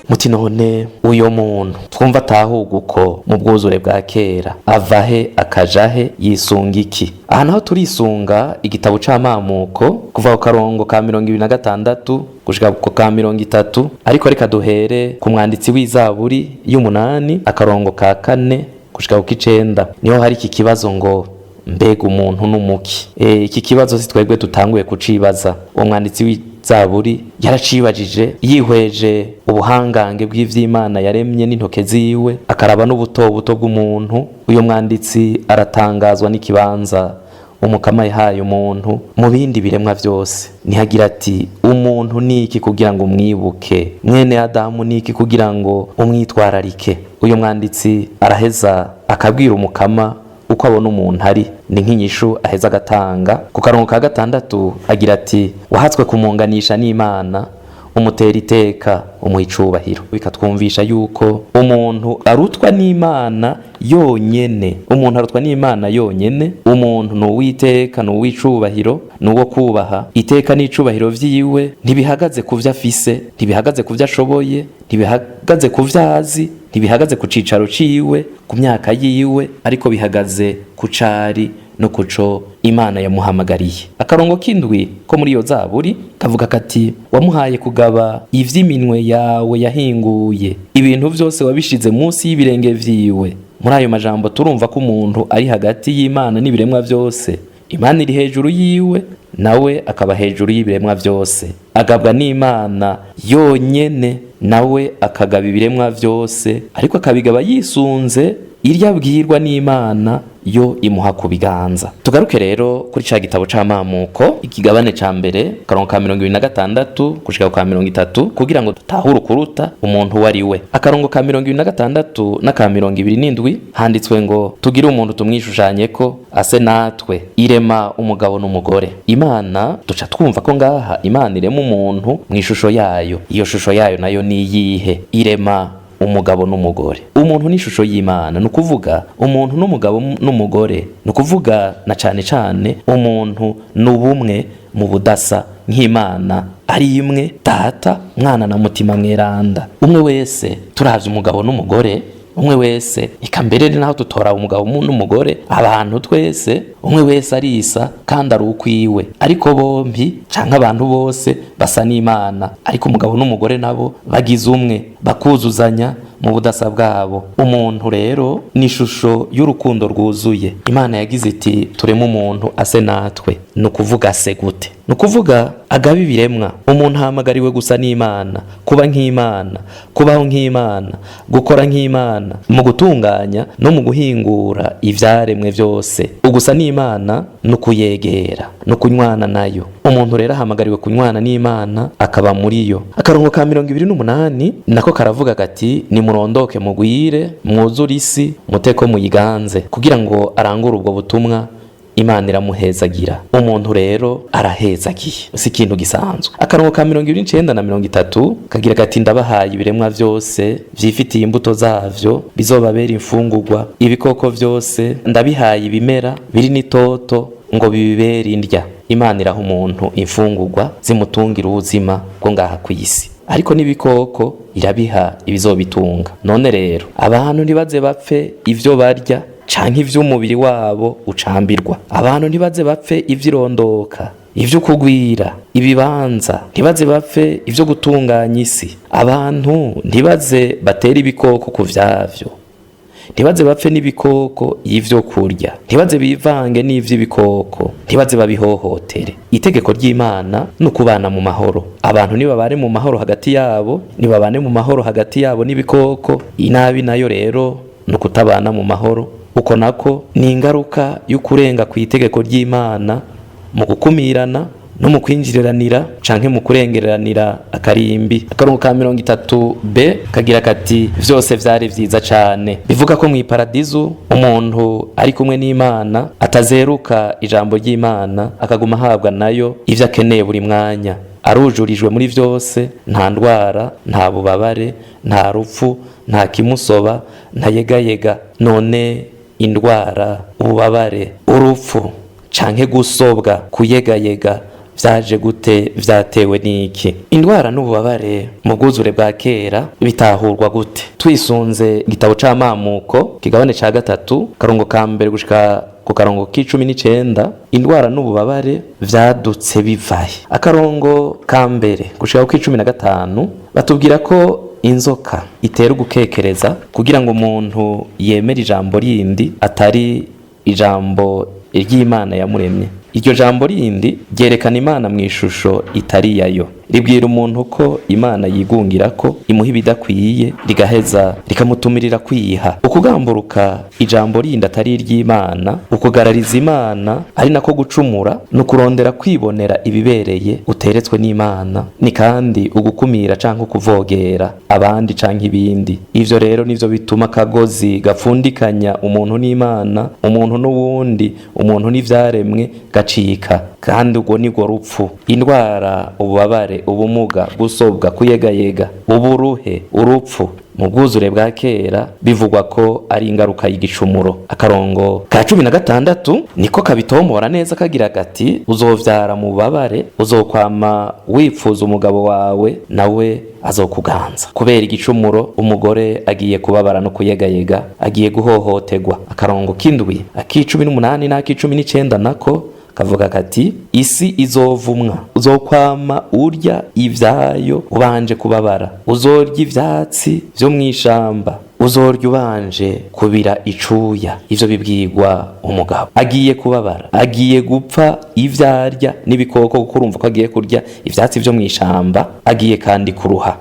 Muti none uyo muntu twumva atahuga uko mu bwuzure bwa kera avahe akajahe yisunga iki? Aha naho turisunga igitabo c'amamuko kuva ku karongo ka 26 gushika ku ka 30, ariko reka duhere ku mwanditsi w'Izaburi y'umunani akarongo ka 4 gushika ku 9. Niho hari iki kibazo ngo mbega umuntu n'umuki. Iki kibazo si twebwe tutanguye kucibaza. Uwo mwanditsi w'Izaburi yaracibajije yihweje ubuhangange bw'ivy'Imana yaremye n'intoke ziwe, akaraba n'ubuto bw'umuntu. Uyo mwanditsi aratangazwa n'ikibanza umukama yahaye umuntu mu bindi biremwa byose. Nihagira ati umuntu niki kugira ngo umwibuke, mwene Adamu niki kugira ngo umwitwararike. Uyo mwanditsi araheza akabwira umukama uko abona umuntu ari, ni nk'inyishu aheza agatanga. Ku karongo ka 6 agira ati wahatswe kumunganisha n'Imana, umutera iteka umuha icubahiro. Bikatwumvisha yuko umuntu arutwa n'Imana yonyene. Umuntu arutwa n'Imana yonyene. Umuntu n'uwiteka, n'uwicubahiro, n'uwo kubaha. Iteka n'icubahiro vyiwe ntibihagaze ku vyo afise, ntibihagaze ku vyo ashoboye, ntibihagaze ku vyo azi, ntibihagaze ku cicaro ciwe, ku myaka yiwe, ariko bihagaze ku cari no kuco Imana yamuhamagariye. Akarongo k'indwi ko muri iyo zaburi kavuga kati wamuhaye kugaba ivy'iminwe yawe yahinguye, ibintu vyose wabishize munsi y'ibirenge vyiwe. Muri ayo majambo turumva ko umuntu ari hagati y'Imana n'ibiremwa vyose. Imana iri hejuru yiwe, nawe akaba hejuru y'ibiremwa vyose. Agabwa n'Imana yonyene, nawe akagaba ibiremwa vyose, ariko akabigaba yisunze irya bwirwa n'Imana yo imuha ku biganza. Tugaruke rero kuri ca gitabo c'amamuko, ikigabane ca mbere akarongo ka 26 gushika kwa 30 kugira ngo tutahure kuruta umuntu wari we. Akarongo ka 26 na ka 27 handitswe ngo tugire umuntu tumwishushanye ko ase natwe, irema umugabo n'umugore. Imana duca twumva ko ngaha Imana irema umuntu mw'ishusho yayo. Iyo shusho yayo nayo ni yihe? Irema umugabo n'umugore. Umuntu n'ishusho y'Imana, nukuvuga umuntu n'umugabo n'umugore, nukuvuga na cane cane umuntu n'ubumwe mu budasa nk'Imana ari imwe Data, Mwana na Mutima Mweranda. Umwe wese turavye umugabo n'umugore, umwe wese ikambere naho tutora umugabo n'umugore, abantu twese umwe wese arisa kandi ari ukwiwe, ariko bombi canke abantu bose basa n'Imana, ariko umugabo n'umugore nabo bagize umwe, bakuzuzanya mu budasa bwabo. Umuntu rero ni ishusho y'urukundo rwuzuye. Imana yagize iti tureme umuntu ase natwe. Nukuvuga ase gute? Nukuvuga agaba ibiremwa. Umuntu ahamagariwe gusa n'Imana, kuba nk'Imana, kubaho nk'Imana, gukora nk'Imana, mu gutunganya no mu guhingura ivyaremwe vyose. Ugusa n'Imana nukuyegera, nukunywana nayo. Umuntu rero ahamagariwe kunywana n'Imana akaba muri yo. Akarongo ka 28 nako karavuga gati ni murondoke mugwire mwuzura isi muteko muyiganze, kugira ngo arangure ubwo butumwa Imana iramuhezagira. Umuntu rero arahezagiye, si ikintu gisanzwe. Akarongo ka 29 na 30 kagira gati ndabahaye ibiremwa vyose vyifitiye imbuto zavyo bizobabera imfungurwa, ibikoko vyose ndabihaye ibimera biri n'itoto ngo bibibere indya. Imana iraha umuntu imfungurwa zimutungira ubuzima bwo ngaha kw'isi, ariko n'ibikoko irabiha ibizobitunga. None rero abantu ntibaze bapfe ivyo barya canke ivy'umubiri wabo ucambirwa. Abantu ntibaze bapfe ivyirondoka, ivyo kugwira, ibibanza, ntibaze bapfe ivyo gutunganya isi. Abantu ntibaze batera ibikoko ku vyavyo, ntibaze bapfe n'ibikoko y'ivyo kurya, ntibaze bivange n'ivy'ibikoko, ntibaze babihohotere. Itegeko ry'Imana nukubana mu mahoro. Abantu nibabane mu mahoro hagati yabo, nibabane mu mahoro hagati yabo n'ibikoko. Inabi nayo rero nukutabana mu mahoro. Uko nako ni ingaruka y'ukurenga ku itegeko ry'Imana mu gukumirana no mu kwinjiriranira canke mu kurengeranira akarimbi. Akarongo ka 30b kagira kati vyose vyari vyiza cane. Bivuga ko mw'iparadizo umuntu ari kumwe n'Imana atazeruka ijambo ry'Imana, akaguma ahabwa nayo ivyo akeneye buri mwanya. Arujurijwe muri vyose, nta ndwara, nta bubabare, nta rupfu, nta kimusoba, nta yegayega. None indwara, ububabare, urupfu canke gusobwa, kuyegayega vyaje gute? Vyatewe n'iki? Indwara n'ububabare mu bwuzure bwa kera bitahurwa gute? Twisunze igitabo c'amamuko kigabane ca 3 karongo ka mbere gushika ku karongo k'19, indwara n'ububabare vyadutse bivahe. Akarongo ka mbere gushika ku k'15 batubwira ko inzoka itera gukekereza kugira ngo umuntu yemere ijambo rindi atari ijambo ry'Imana yamuremye. Iryo jambo rindi ryerekana Imana mw'ishusho itari yayo, ribwira umuntu ko Imana yigungira ko imuha ibidakwiye, rigaheza rikamutumirira kwiha. Ukugamburuka ijambo rindi atari iry'Imana, ukugarariza Imana ari nako gucumura, no kurondera kwibonera ibibereye uteretswe n'Imana, ni kandi ugukumira canke ukuvogera abandi canke ibindi. Ivyo rero nivyo bituma akagozi gapfundikanya umuntu n'Imana, umuntu n'uwundi, umuntu n'ivyaremwe gacika, kandi ubwo nigwo rupfu. Indwara, ububabare ububabare, ubumuga, gusobwa, kuyegayega, uburuhe, urupfu mu bwuzure bwa kera bivugwa ko ari ingaruka y'igicumuro. Akarongo ka 16 niko kabitomora neza kagira gati uzovyara mu bubabare, uzokwama wipfuza umugabo wawe nawe azokuganza. Kubera igicumuro umugore agiye kubabara no kuyegayega, agiye guhohoterwa. Akarongo k'indwi aki18 n'aki19 nako kavuga kati isi izovumwa, uzokwama urya ivyayo ubanje kubabara, uzorya ivyatsi vyo mw'ishamba, uzorya ubanje kubira icuya. Ivyo bibwirwa umugabo agiye kubabara, agiye gupfa ivyarya n'ibikoko, kuko urumva ko agiye kurya ivyatsi vyo mw'ishamba, agiye kandi kuruha.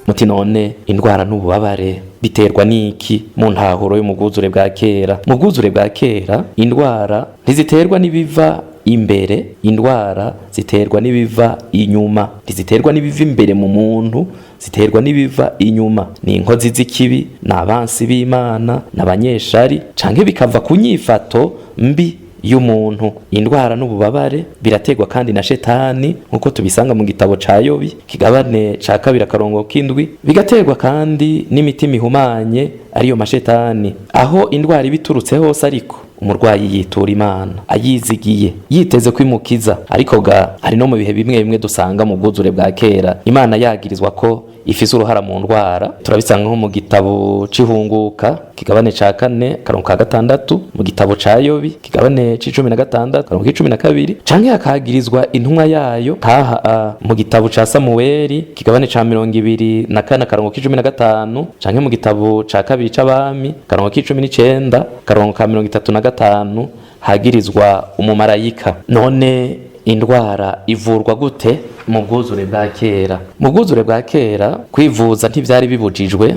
muti none indwara n'ububabare biterwa niki mu ntahuro yo mu bwuzure bwa kera? Mu bwuzure bwa kera indwara ntiziterwa n'ibiva imbere, indwara ziterwa n'ibiva inyuma. Ntiziterwa n'ibiva imbere mu muntu, ziterwa n'ibiva inyuma. Ni inkozi z'ikibi, n'abansi b'Imana, n'abanyeshari, canke bikava ku nyifato mbi y'umuntu. Indwara n'ububabare birategwa kandi na shetani nkuko tubisanga mu gitabo ca Yobi kigabane ca 2 akarongo k'indwi, bigategwa kandi n'imitima ihumanye ariyo mashetani. Aho indwara ibiturutse hose ariko umurwayi yitura Imana ayizigiye yiteze kwimukiza. Ariko ga hari no mu bihe bimwe bimwe dusanga mu bwuzure bwa kera Imana yagirizwa ko ifise uruhara mu ndwara turabisanga nko mu gitabo c'ihunguka kigabane ca 4 akarongo ka 6, mu gitabo ca Yobi kigabane c'16 akarongo k'12, canke hakagirizwa intumwa yayo kaha mu gitabo ca Samueli kigabane ca 24 akarongo k'15, canke mu gitabo ca 2 c'abami akarongo k'19 akarongo ka 35 hagirizwa umumarayika. None indwara ivurwa gute mu bwuzure bwa kera? Mu bwuzure bwa kera kwivuza ntivyari bibujijwe,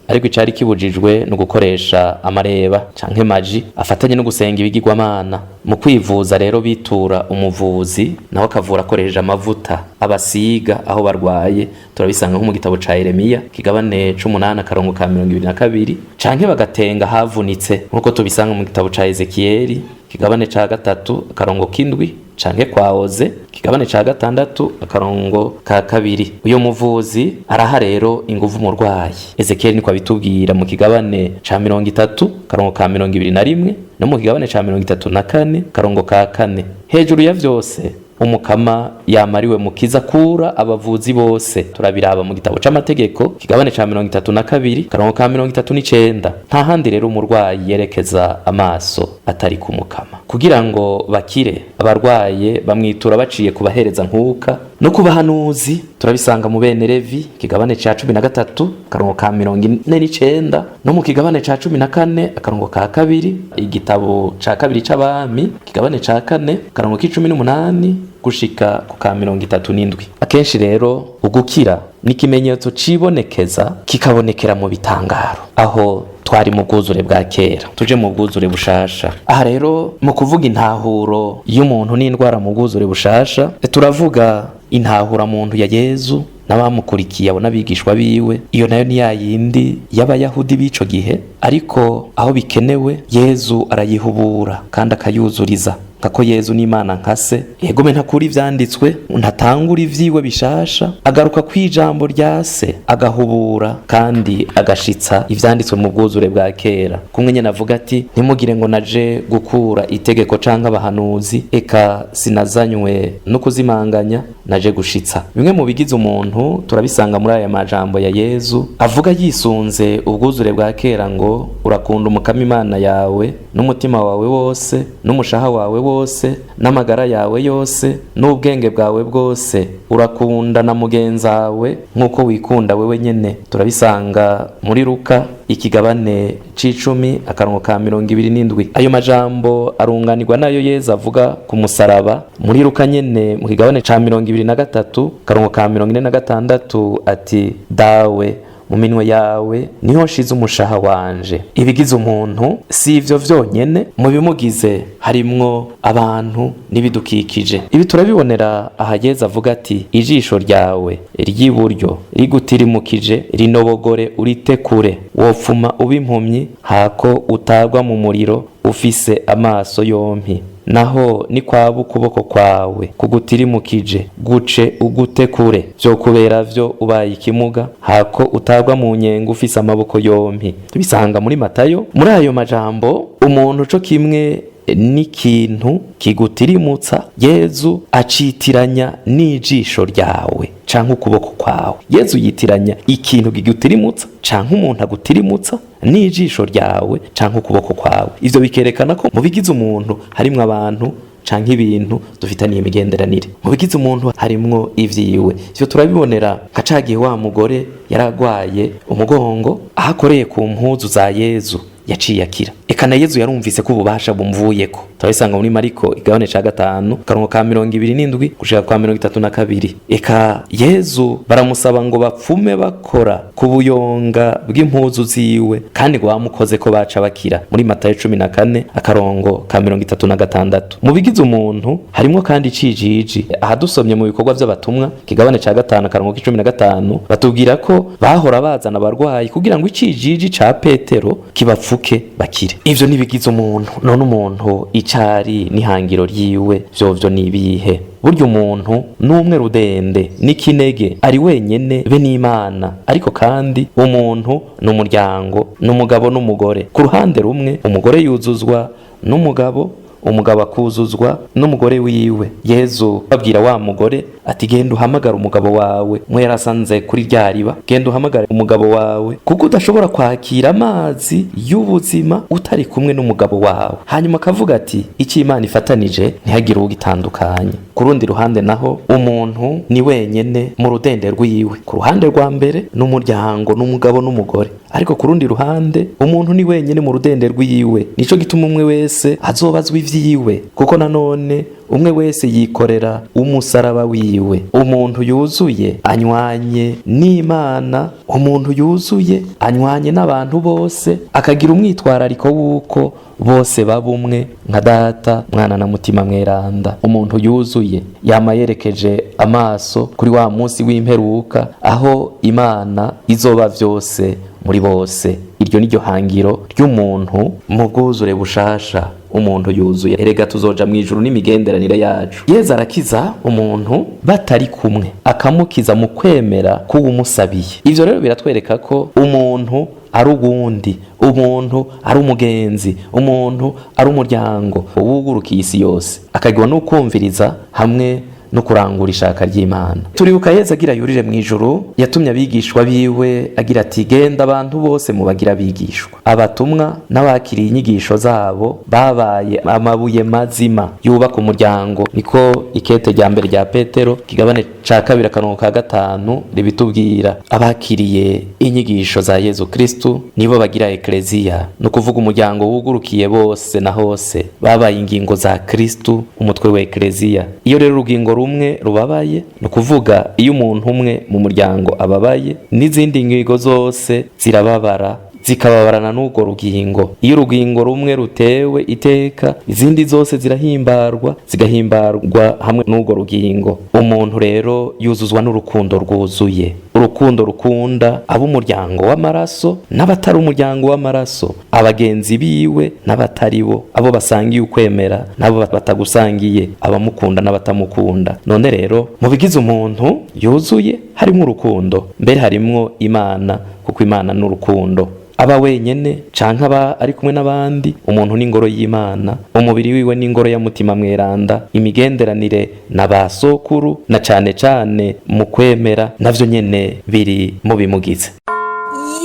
ariko icari kibujijwe no gukoresha amareba canke maji afatanye no gusenga ibigirwamana. Mu kwivuza rero bitura umuvuzi nawe akavura akoresheje amavuta abasiga aho barwaye, turabisanga nko mu gitabo ca Yeremiya kigabane c'8 akarongo ka 22, canke bagatenga havunitse nkuko tubisanga mu gitabo ca Ezekiyeli kigabane ca 3 akarongo k'7, canke kwa Oze kigabane ca 6 akarongo ka 2. Uyo muvuzi araha rero inguvu umurwayi. Ezekiyeli niko abitubwira mu kigabane ca 30 akarongo ka 21 no mu kigabane ca 34 akarongo ka 4. Hejuru ya vyose umukama yamariwe mukiza kura abavuzi bose, turabiraba mu gitabo c'amategeko kigabane ca 32 akarongo ka 39. Nta handi rero umurwayi yerekeza amaso atari ku mukama. Kugira ngo bakire abarwaye bamwitura baciye kubahereza nkuka no kubahanuzi, turabisanga mu bene Levi kigabane ca 13 akarongo ka 49 no mu kigabane ca 14 akarongo ka 2, igitabo ca 2 c'abami kigabane ca 4 akarongo k'18 gushika ku ka 37. Akenshi rero ugukira ni ikimenyetso cibonekeza kikabonekera mu bitangaro. Aho twari mu bwuzure bwa kera tuje mu bwuzure bushasha. Aha rero mu kuvuga intahuro y'umuntu n'indwara mu bwuzure bushasha turavuga intahura muntu ya Yezu n'abamukurikiye abo n'abigishwa biwe. Iyo nayo ni yayindi y'abayahudi b'ico gihe, ariko aho bikenewe Yezu arayihubura kandi akayuzuriza. Kako Yezu ni Imana nkase, yegome ntakuri ivyanditswe, ntatangura ivyiwe bishasha, agaruka kwijambo rya se agahubura kandi agashitsa ivyanditswe mu bwuzure bwa kera. Kumwe nyene avuga ati ntimugire ngo naje gukura itegeko canke abahanuzi, eka sinazanywe no kuzimanganya, naje gushitsa. Bimwe mu bigize umuntu turabisanga muri aya majambo ya Yezu avuga yisunze ubwuzure bwa kera ngo urakunda umukama Imana yawe n'umutima wawe wose n'umushaha wawe wose n'amagara yawe yose n'ubwenge bwawe bwose, urakunda na mugenzawe nk'uko wikunda wewe nyene. Turabisanga muri Luka ikigabane c'10 akarongo ka 27. Ayo majambo arunganirwa nayo Yezu avuga ku musaraba muri Luka nyene mu kigabane ca 23 akarongo ka 46 ati dawe mu minwe yawe niho nshize umushaha wanje. Ibigize umuntu si ivyo vyonyene, mu bimugize harimwo abantu n'ibidukikije. Ibi turabibonera aha Yezu avuga ati ijisho ryawe ry'iburyo rigutirimukije rinobogore uritekure, wopfuma ubimpumyi hako utagwa mu muriro ufise amaso yompi. Naho ni kwaba ukuboko kwawe kugutirimukije guce ugutekure, vyokubera vyo ubaye ikimuga hako utagwa mu nyenga ufise amaboko yompi. Tubisanga muri Matayo. Muri ayo majambo umuntu co kimwe n'ikintu kigutirimutsa Yezu acitiranya n'ijisho ryawe canke ukuboko kwawe. Yezu yitiranya ikintu kigutirimutsa canke umuntu agutirimutsa n'ijisho ryawe canke ukuboko kwawe. Ivyo bikerekana ko mu bigize umuntu harimwo abantu canke ibintu dufitaniye imigenderanire. Mu bigize umuntu harimwo ivyiwe. Ivyo turabibonera nka cagihe wa mugore yaragwaye umugongo ahakoreye ku mpuzu za Yezu yaciye akira. Eka na Yezu yarumvise ko ububasha bumvuyeko. Turabisanga muri Mariko igabane ca 5 akarongo ka 27 gushika kwa 32. Eka Yezu baramusaba ngo bapfume bakora ku buyonga bw'impuzu ziwe kandi ngo bamukoze ko baca bakira muri Matayo 14 akarongo ka 36. Mu bigize umuntu harimo kandi cijiji. Aha dusomye mu bikorwa by'abatumwa kigabane ca 5 akarongo k'15 batubwira ko bahora bazana abarwayi kugira ngo icijiji ca Petero kibapfuke bakire. Ivyo nibigize umuntu. None umuntu icari n'ihangiro ryiwe vyovyo nibihe? Burya umuntu n'umwe rudende n'ikinege ari wenyene be n'Imana, ariko kandi umuntu n'umuryango n'umugabo n'umugore. Ku ruhande rumwe umugore yuzuzwa n'umugabo, umugabo akuzuzwa n'umugore wiwe. Yezu abwira wa mugore ati genda uhamagara umugabo wawe, mwe yarasanze kuri rya riba, genda uhamagara umugabo wawe kuko udashobora kwakira amazi y'ubuzima utari kumwe n'umugabo wawe. Hanyuma akavuga ati icyo Imana ifatanije ntihagire ugitandukanye. Ku rundi ruhande naho umuntu ni wenyene mu rudende rwiwe. Ku ruhande rwa mbere n'umuryango n'umugabo n'umugore, ariko ku rundi ruhande umuntu ni wenyene mu rudende rwiwe. Nico gituma umwe wese azobazwa ivyiwe, kuko nanone umwe wese yikorera umusaraba wiwe. Umuntu yuzuye anywanye n'Imana, umuntu yuzuye anywanye n'abantu bose, akagira umwitwarariko wuko bose babumwe nka Data, Mwana na Mutima Mweranda. Umuntu yuzuye yama yerekeje amaso kuri wa munsi w'imperuka, aho Imana izoba vyose muri bose. Iryo niryo hangiro ry'umuntu mu bwuzure bushasha, umuntu yuzuye. Erega tuzoja mwijuru n'imigenderanire yacu. Yezu arakiza umuntu batari kumwe, akamukiza mu kwemera k'uwumusabiye. Ivyo rero biratwereka ko umuntu ari uwundi, umuntu ari umugenzi, umuntu ari umuryango wugurukiye isi yose, akagirwa n'ukumviriza hamwe no kurangura ishaka ry'Imana. Turibuka Yezu agira yurire mwijuru, yatumye abigishwa biwe agira ati genda abantu bose mubagira abigishwa. Abatumwa n'abakiriye inyigisho zabo babaye amabuye mazima yubaka umuryango. Niko ikete rya mbere rya Petero kigabane ca 2:5 ribitubwira. Abakiriye inyigisho za Yezu Kristu nibo bagira ekleziya, no kuvuga umuryango wugurukiye bose na hose, babaye ingingo za Kristu, umutwe wa ekleziya. Iyo rero urugingo rumwe rubabaye, no kuvuga iyo umuntu umwe mu muryango ababaye, n'izindi ngingo zose zirababara, zikababarana n'urwo rugingo. Iyo urugingo rumwe rutewe iteka, izindi zose zirahimbarwa, zigahimbarwa hamwe n'urwo rugingo. Umuntu rero yuzuzwa n'urukundo rwuzuye, urukundo rukunda ab'umuryango w'amaraso n'abatari umuryango w'amaraso, abagenzi biwe n'abatari bo, abo basangiye ukwemera n'abo batagusangiye, abamukunda n'abatamukunda. None rero mu bigize umuntu yuzuye harimo urukundo, mbere harimwo Imana, kuko Imana n'urukundo. Aba wenyene canke aba ari kumwe n'abandi, umuntu n'ingoro y'Imana, umubiri wiwe n'ingoro ya Mutima Mweranda. Imigenderanire na basokuru na cane cane mu kwemera navyo nyene biri mu bimugize.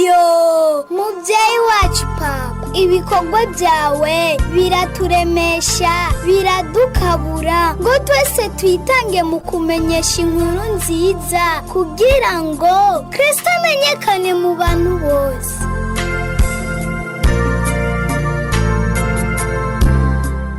Yo muvyeyi wacu Papa, ibikorwa byawe biraturemesha, biradukabura ngo twese twitange mu kumenyesha inkuru nziza, kugira ngo Kristo amenyekane mu bantu bose.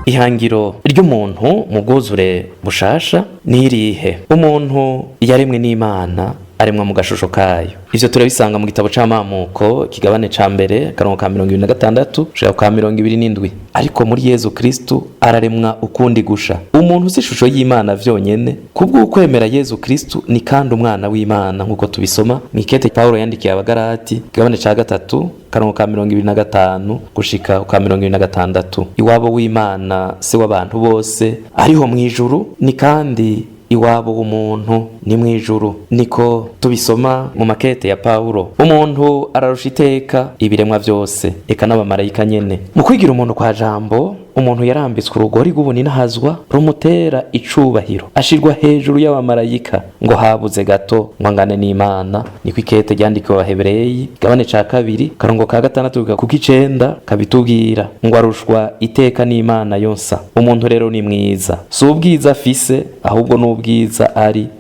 Ihangiro ry'umuntu mu bwuzure bushasha nirihe? Umuntu yaremwe n'Imana, aremwa mu gashusho kayo. Ivyo turabisanga mu gitabo c'Amamuko kigabane ca mbere 26-27. Ariko muri Yezu Kristu araremwa ukundi gusha. Umuntu si ishusho y'Imana vyonyene, kubwo kwemera Yezu Kristu ni kandi umwana w'Imana, nkuko tubisoma mu ikete Paulo yandikiye Abagalati kigabane ca 3:25-26. Iwabo w'Imana se w'abantu bose ariho mwijuru, ni kandi iwabo w'umuntu ni mwijuru. Niko tubisoma mu makete ya Paulo. Umuntu ararusha iteka ibiremwa vyose, eka n'abamarayika nyene. Mu kwigira umuntu kwa jambo, umuntu yarambitswe urugori rw'ubuninahazwa rumutera icubahiro, ashirwa hejuru y'abamarayika ngo habuze gato ngo angane n'Imana. Niko ikete ryandikiwe Abahebureyi gabane ca 2:6-9 kabitubwira ngo arushwa iteka n'Imana yonsa. Umuntu rero ni mwiza, si ubwiza afise ahubwo n'ubwiza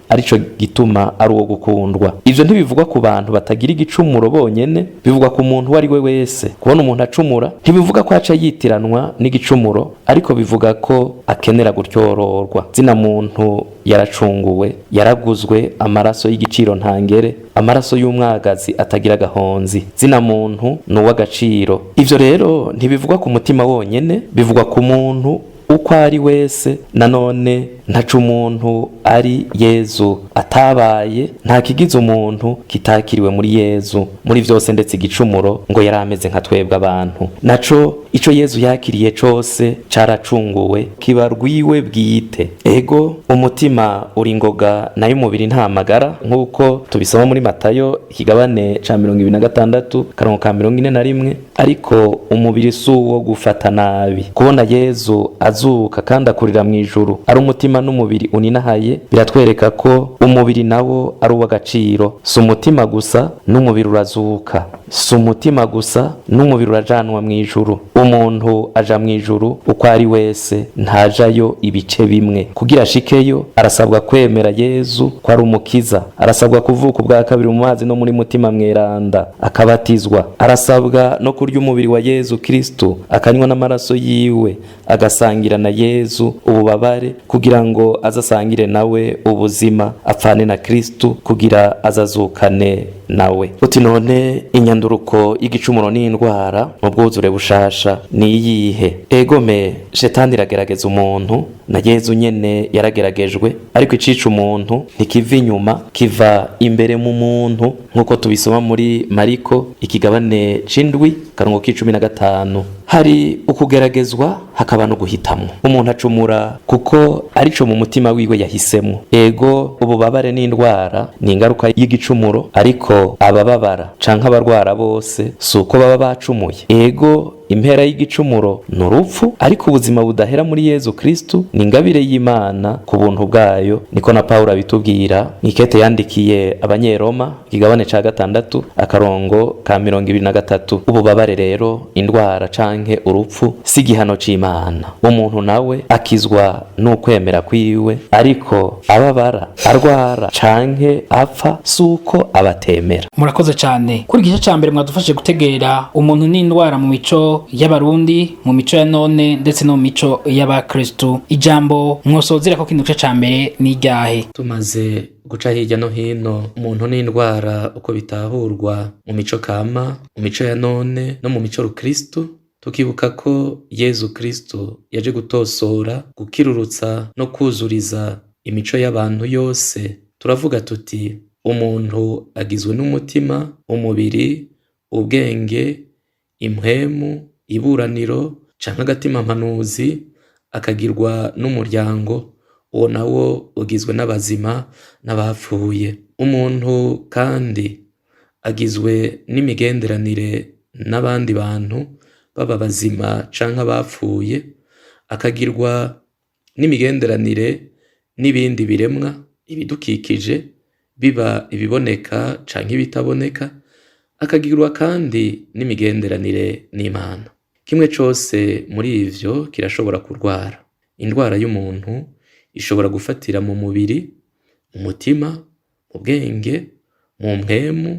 arico gituma ari uwo gukundwa. Ivyo ntibivugwa ku bantu batagira igicumuro bonyene, bivugwa ku muntu wari we wese. Kubona umuntu acumura ntibivuga ko aca yitiranwa n'igicumuro, ariko bivuga ko akenera gutyororwa. Zina muntu yaracunguwe, yaraguzwe amaraso y'igiciro ntangere, amaraso y'umwagazi atagira gahonzi. Zina muntu n'uw'agaciro. Ivyo rero ntibivugwa ku mutima wonyene, bivugwa ku muntu uko ari wese. Nanone ntacu umuntu ari Yezu atabaye, nta kigize umuntu kitakiriwe muri Yezu. Muri vyose ndetse igicumuro ngo yarameze nka twebwe abantu. Naco ico Yezu yakiriye cose caracunguwe, kiba rwiwe bwite. Ego umutima uri ngoga nayo umubiri nta magara, nkuko tubisoma muri Matayo kigabane ca 26:41. Ariko umubiri si uwo gufata nabi. Kubona Yezu azuka kandi akurira mu ijuru ari umutima n'umubiri uninahaye, biratwereka ko umubiri nawo ari uw'agaciro. Si umutima gusa n'umubiri urazuka, si umutima gusa n'umubiri urajanwa mu ijuru. Umuntu aja mu ijuru uko ari wese, ntajayo ibice bimwe. Kugira ashikeyo arasabwa kwemera Yezu ko ari umukiza, arasabwa kuvuka ubwa kabiri mu mazi no muri mutima mweranda akabatizwa, arasabwa no kurya umubiri wa Yezu Kristo akanywa n'amaraso yiwe, agasangira na Yezu ububabare kugira ngo azasangire nawe ubuzima, apfane na Kristo kugira azazukane nawe. Uti none inyanduruko y'igicumuro n'indwara mu bwuzure bushasha ni iyihe? Egome, shetani iragerageza umuntu, na Yezu nyene yarageragejwe, ariko icica umuntu ntikiva inyuma, kiva imbere mu muntu, nk'uko tubisoma muri Mariko ikigabane c'indwi karongo k'15. Hari ukugeragezwa hakaba no guhitamwo. Umuntu acumura kuko arico mu mutima wiwe yahisemo. Ego ububabare n'indwara ni ingaruka y'igicumuro, ariko abababara canke abarwara bose suko baba bacumuye. Ego impera y'igicumuro n'urupfu, ariko ubuzima budahera muri Yezu Kristo ni ingabire y'Imana ku buntu bwayo, niko na Paulo abitubwira mw'ikete yandikiye Abanyeroma ikigabane ca 6 akarongo ka 23. Ububabare rero, indwara canke urupfu si igihano c'Imana. Umuntu nawe akizwa n'ukwemera kwiwe, ariko ababara, arwara canke apfa suko abatemera. Murakoze cyane kuri igice ca mbere mwadufashe gutegera umuntu n'indwara mu mico y'abarundi, mu mico ya none ndetse no mu mico y'abakristo. Ijambo mwosozera ko kino gice ca mbere ni ryahe? Tumaze guca hirya no hino umuntu n'indwara uko bitahurwa mu mico kama, mu mico ya none no mu mico rukristo, tukibuka ko Yezu Kristo yaje gutosora, gukirurutsa no kuzuriza imico y'abantu yose. Turavuga tuti umuntu agizwe n'umutima, umubiri, ubwenge, impwemu, iburaniro canke agatima mpanuzi, akagirwa n'umuryango, uwo nawo ugizwe n'abazima n'abapfuye. Umuntu kandi agizwe n'imigenderanire n'abandi bantu, baba bazima canke abapfuye, akagirwa n'imigenderanire n'ibindi biremwa, ibidukikije, biba ibiboneka canke ibitaboneka, akagirwa kandi n'imigenderanire n'Imana. Kimwe cose muri ivyo kirashobora kurwara. Indwara y'umuntu ishobora gufatira mu mubiri, mu mutima, mu bwenge, mu mpwemu,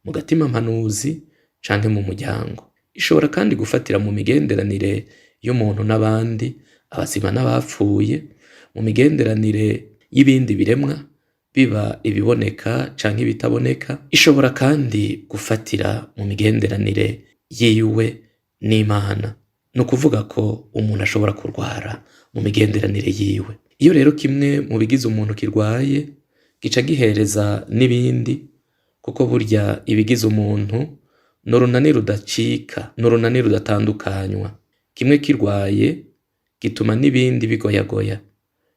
mu gatima mpanuzi canke mu muryango. Ishobora kandi gufatira mu migenderanire y'umuntu n'abandi, abazima n'abapfuye, mu migenderanire y'ibindi biremwa, biba ibiboneka canke ibitaboneka. Ishobora kandi gufatira mu migenderanire yiwe n'Imana. No kuvuga ko umuntu ashobora kurwara mu migenderanire yiwe. Iyo rero kimwe mu bigize umuntu kirwaye, gica gihereza n'ibindi, kuko burya ibigize umuntu n'urunani rudacika, n'urunani rudatandukanywa. Kimwe kirwaye gituma n'ibindi bigoyagoya,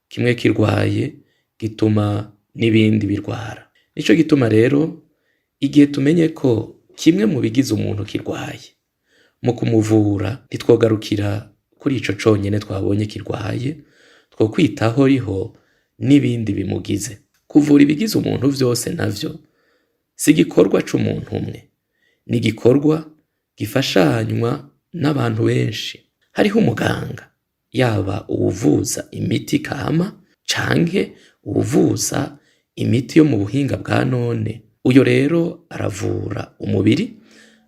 kimwe kirwaye gituma n'ibindi birwara. Nico gituma rero igihe tumenye ko kimwe mu bigize umuntu kirwaye, mu kumuvura ntitwogarukira kuri ico conyene twabonye kirwaye, two kwitaho riho n'ibindi bimugize. Kuvura ibigize umuntu vyose navyo si igikorwa c'umuntu umwe, ni igikorwa gifashanywa n'abantu benshi. Hariho umuganga, yaba uwuvuza imiti kama canke uwuvuza imiti yo mu buhinga bwa none. Uyo rero aravura umubiri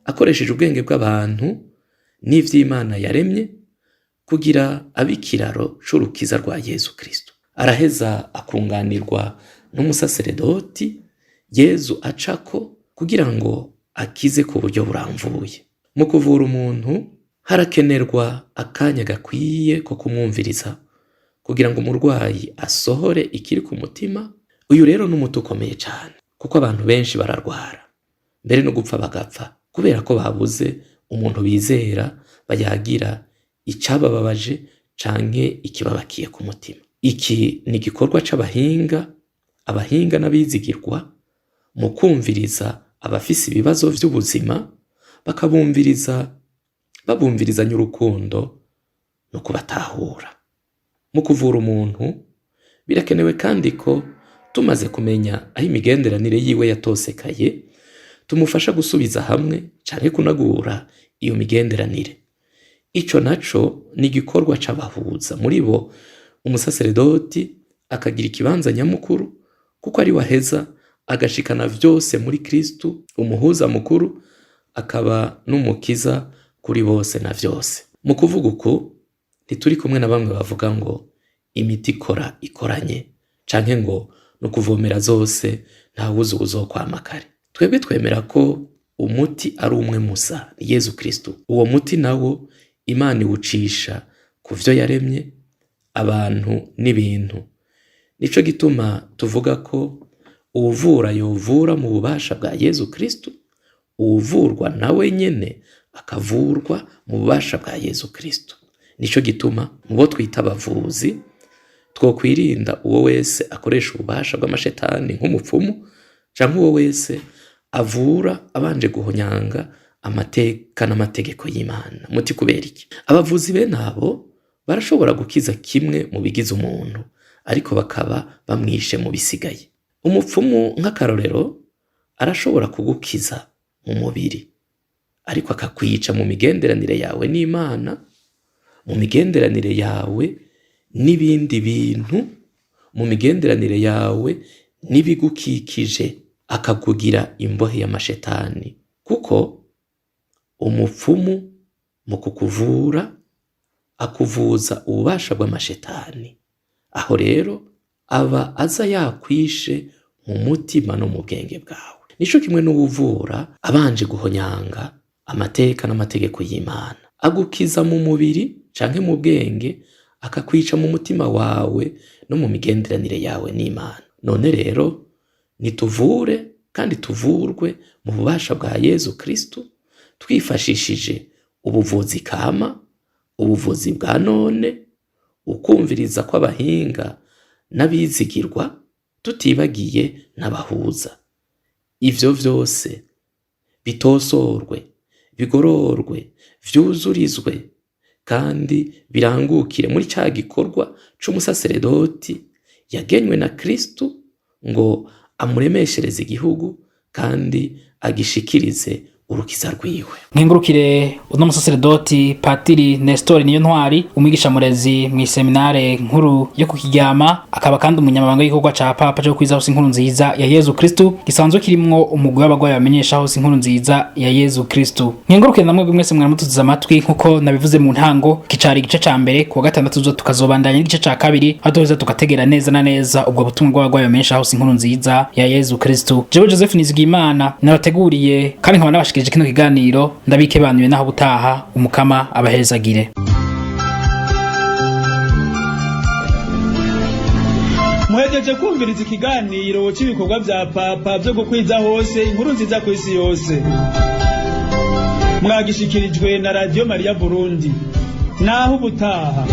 akoresheje ubwenge bw'abantu n'ivy'Imana yaremye, kugira abikiraro c'urukiza rwa Yezu Kristo. Araheza akunganirwa n'umusaseredoti Yezu acako kugira ngo akize ku buryo buramvuye. Mu kuvura umuntu harakenerwa akanya gakwiye ko kumwumviriza, kugira ngo umurwayi asohore ikiri ku mutima. Uyu rero n'umuti ukomeye cyane, kuko abantu benshi bararwara, mbere no gupfa bagapfa, kubera ko babuze umuntu bizera bayagira icabababaje canke ikibabakiye ku mutima. Iki ni igikorwa c'abahinga, abahinga n'abizigirwa mu kumviriza abafise ibibazo vy'ubuzima, babumvirizanya urukundo no kubatahura. mu kuvura umuntu birakenewe kandi ko tumaze kumenya aho imigenderanire yiwe yatosekaye tumufasha gusubiza hamwe canke kunagura iyo migenderanire. Ico naco ni igikorwa c'abahuza, muri bo umusaseredoti akagira ikibanza nyamukuru kuko ari waheza agashikana vyose muri Kristu. Umuhuza mukuru akaba n'umukiza kuri bose na vyose. Mu kuvuga uko ntituri kumwe na bamwe bavuga ngo imiti ikora ikoranye canke ngo no kuvomera zose nta wuzi uzokwama kare. Twebwe twemera ko umuti ari umwe musa, ni Yezu Kristu. Uwo muti nawo Imana iwucisha ku vyo yaremye, abantu n'ibintu. Nico gituma tuvuga ko uwuvura yovura mu bubasha bwa Yezu Kristu, uwuvurwa nawe nyene akavurwa mu bubasha bwa Yezu Kristu. Nico gituma mu bo twita abavuzi twokwirinda uwo wese akoresha ububasha bw'amashetani nk'umupfumu canke uwo wese avura abanje guhonyanga amateka n'amategeko y'Imana. Muti kubera iki? Abavuzi bene abo barashobora gukiza kimwe mu bigize umuntu, ariko bakaba bamwishe mu bisigaye. Umupfumu nk'akarorero arashobora kugukiza mu mubiri, ariko akakwica mu migenderanire yawe n'Imana, mu migenderanire yawe n'ibindi bintu, mu migenderanire yawe n'ibigukikije, akakugira imbohe y'amashetani. Kuko umupfumu mu kukuvura akuvuza ububasha bw'amashetani. Aho rero aba aza yakwishe mu mutima no mu bwenge bwawe. Nico kimwe n'uwuvura abanje guhonyanga amateka n'amategeko y'Imana. Agukiza mu mubiri canke mu bwenge, akakwica mu mutima wawe no mu migenderanire yawe n'Imana. None rero nituvure kandi tuvurwe mu bubasha bwa Yezu Kristu, twifashishije ubuvuzi kama, ubuvuzi bwa none, ukumviriza kw'abahinga n'abizigirwa, tutibagiye n'abahuza. Ivyo vyose bitosorwe, bigororwe, vyuzurizwe kandi birangukire muri ca gikorwa c'umusaseredoti yagenywe na Kristu ngo amuremeshereze igihugu kandi agishikirize urukiza rwiwe. Nkengurukire uno musaseredoti Patiri Nestor Niyontwari, umwigisha murezi mu seminare nkuru yo ku Kiryama, akaba kandi umunyamabanga w'igikorwa ca Papa cyo kwiza hose inkuru nziza ya Yezu Kristu, gisanzwe kirimwo umugwi w'abagwayi bamenyesha hose inkuru nziza ya Yezu Kristu. Nkengurukire namwe mwese mwaramutuziza amatwi nkuko nabivuze mu ntango, kicari igice ca mbere ku wa gatandatu zo tukazobandanya igice ca kabiri, adoheza tukategera neza na neza ubwo butumwa bw'abagwayi bamenyesha hose inkuru nziza ya Yezu Kristu. Jewe Joseph Nizigimana nabateguriye kandi nkaba nabashikije kino kiganiro, ndabikebanuye naho butaha. Umukama abahezagire. Muhejeje kumviriza ikiganiro cy'ibikorwa vya Papa byo gukwiza hose inkuru nziza ku isi yose. Mwagishikirijwe na Radio Maria Burundi. Naho ubutaha.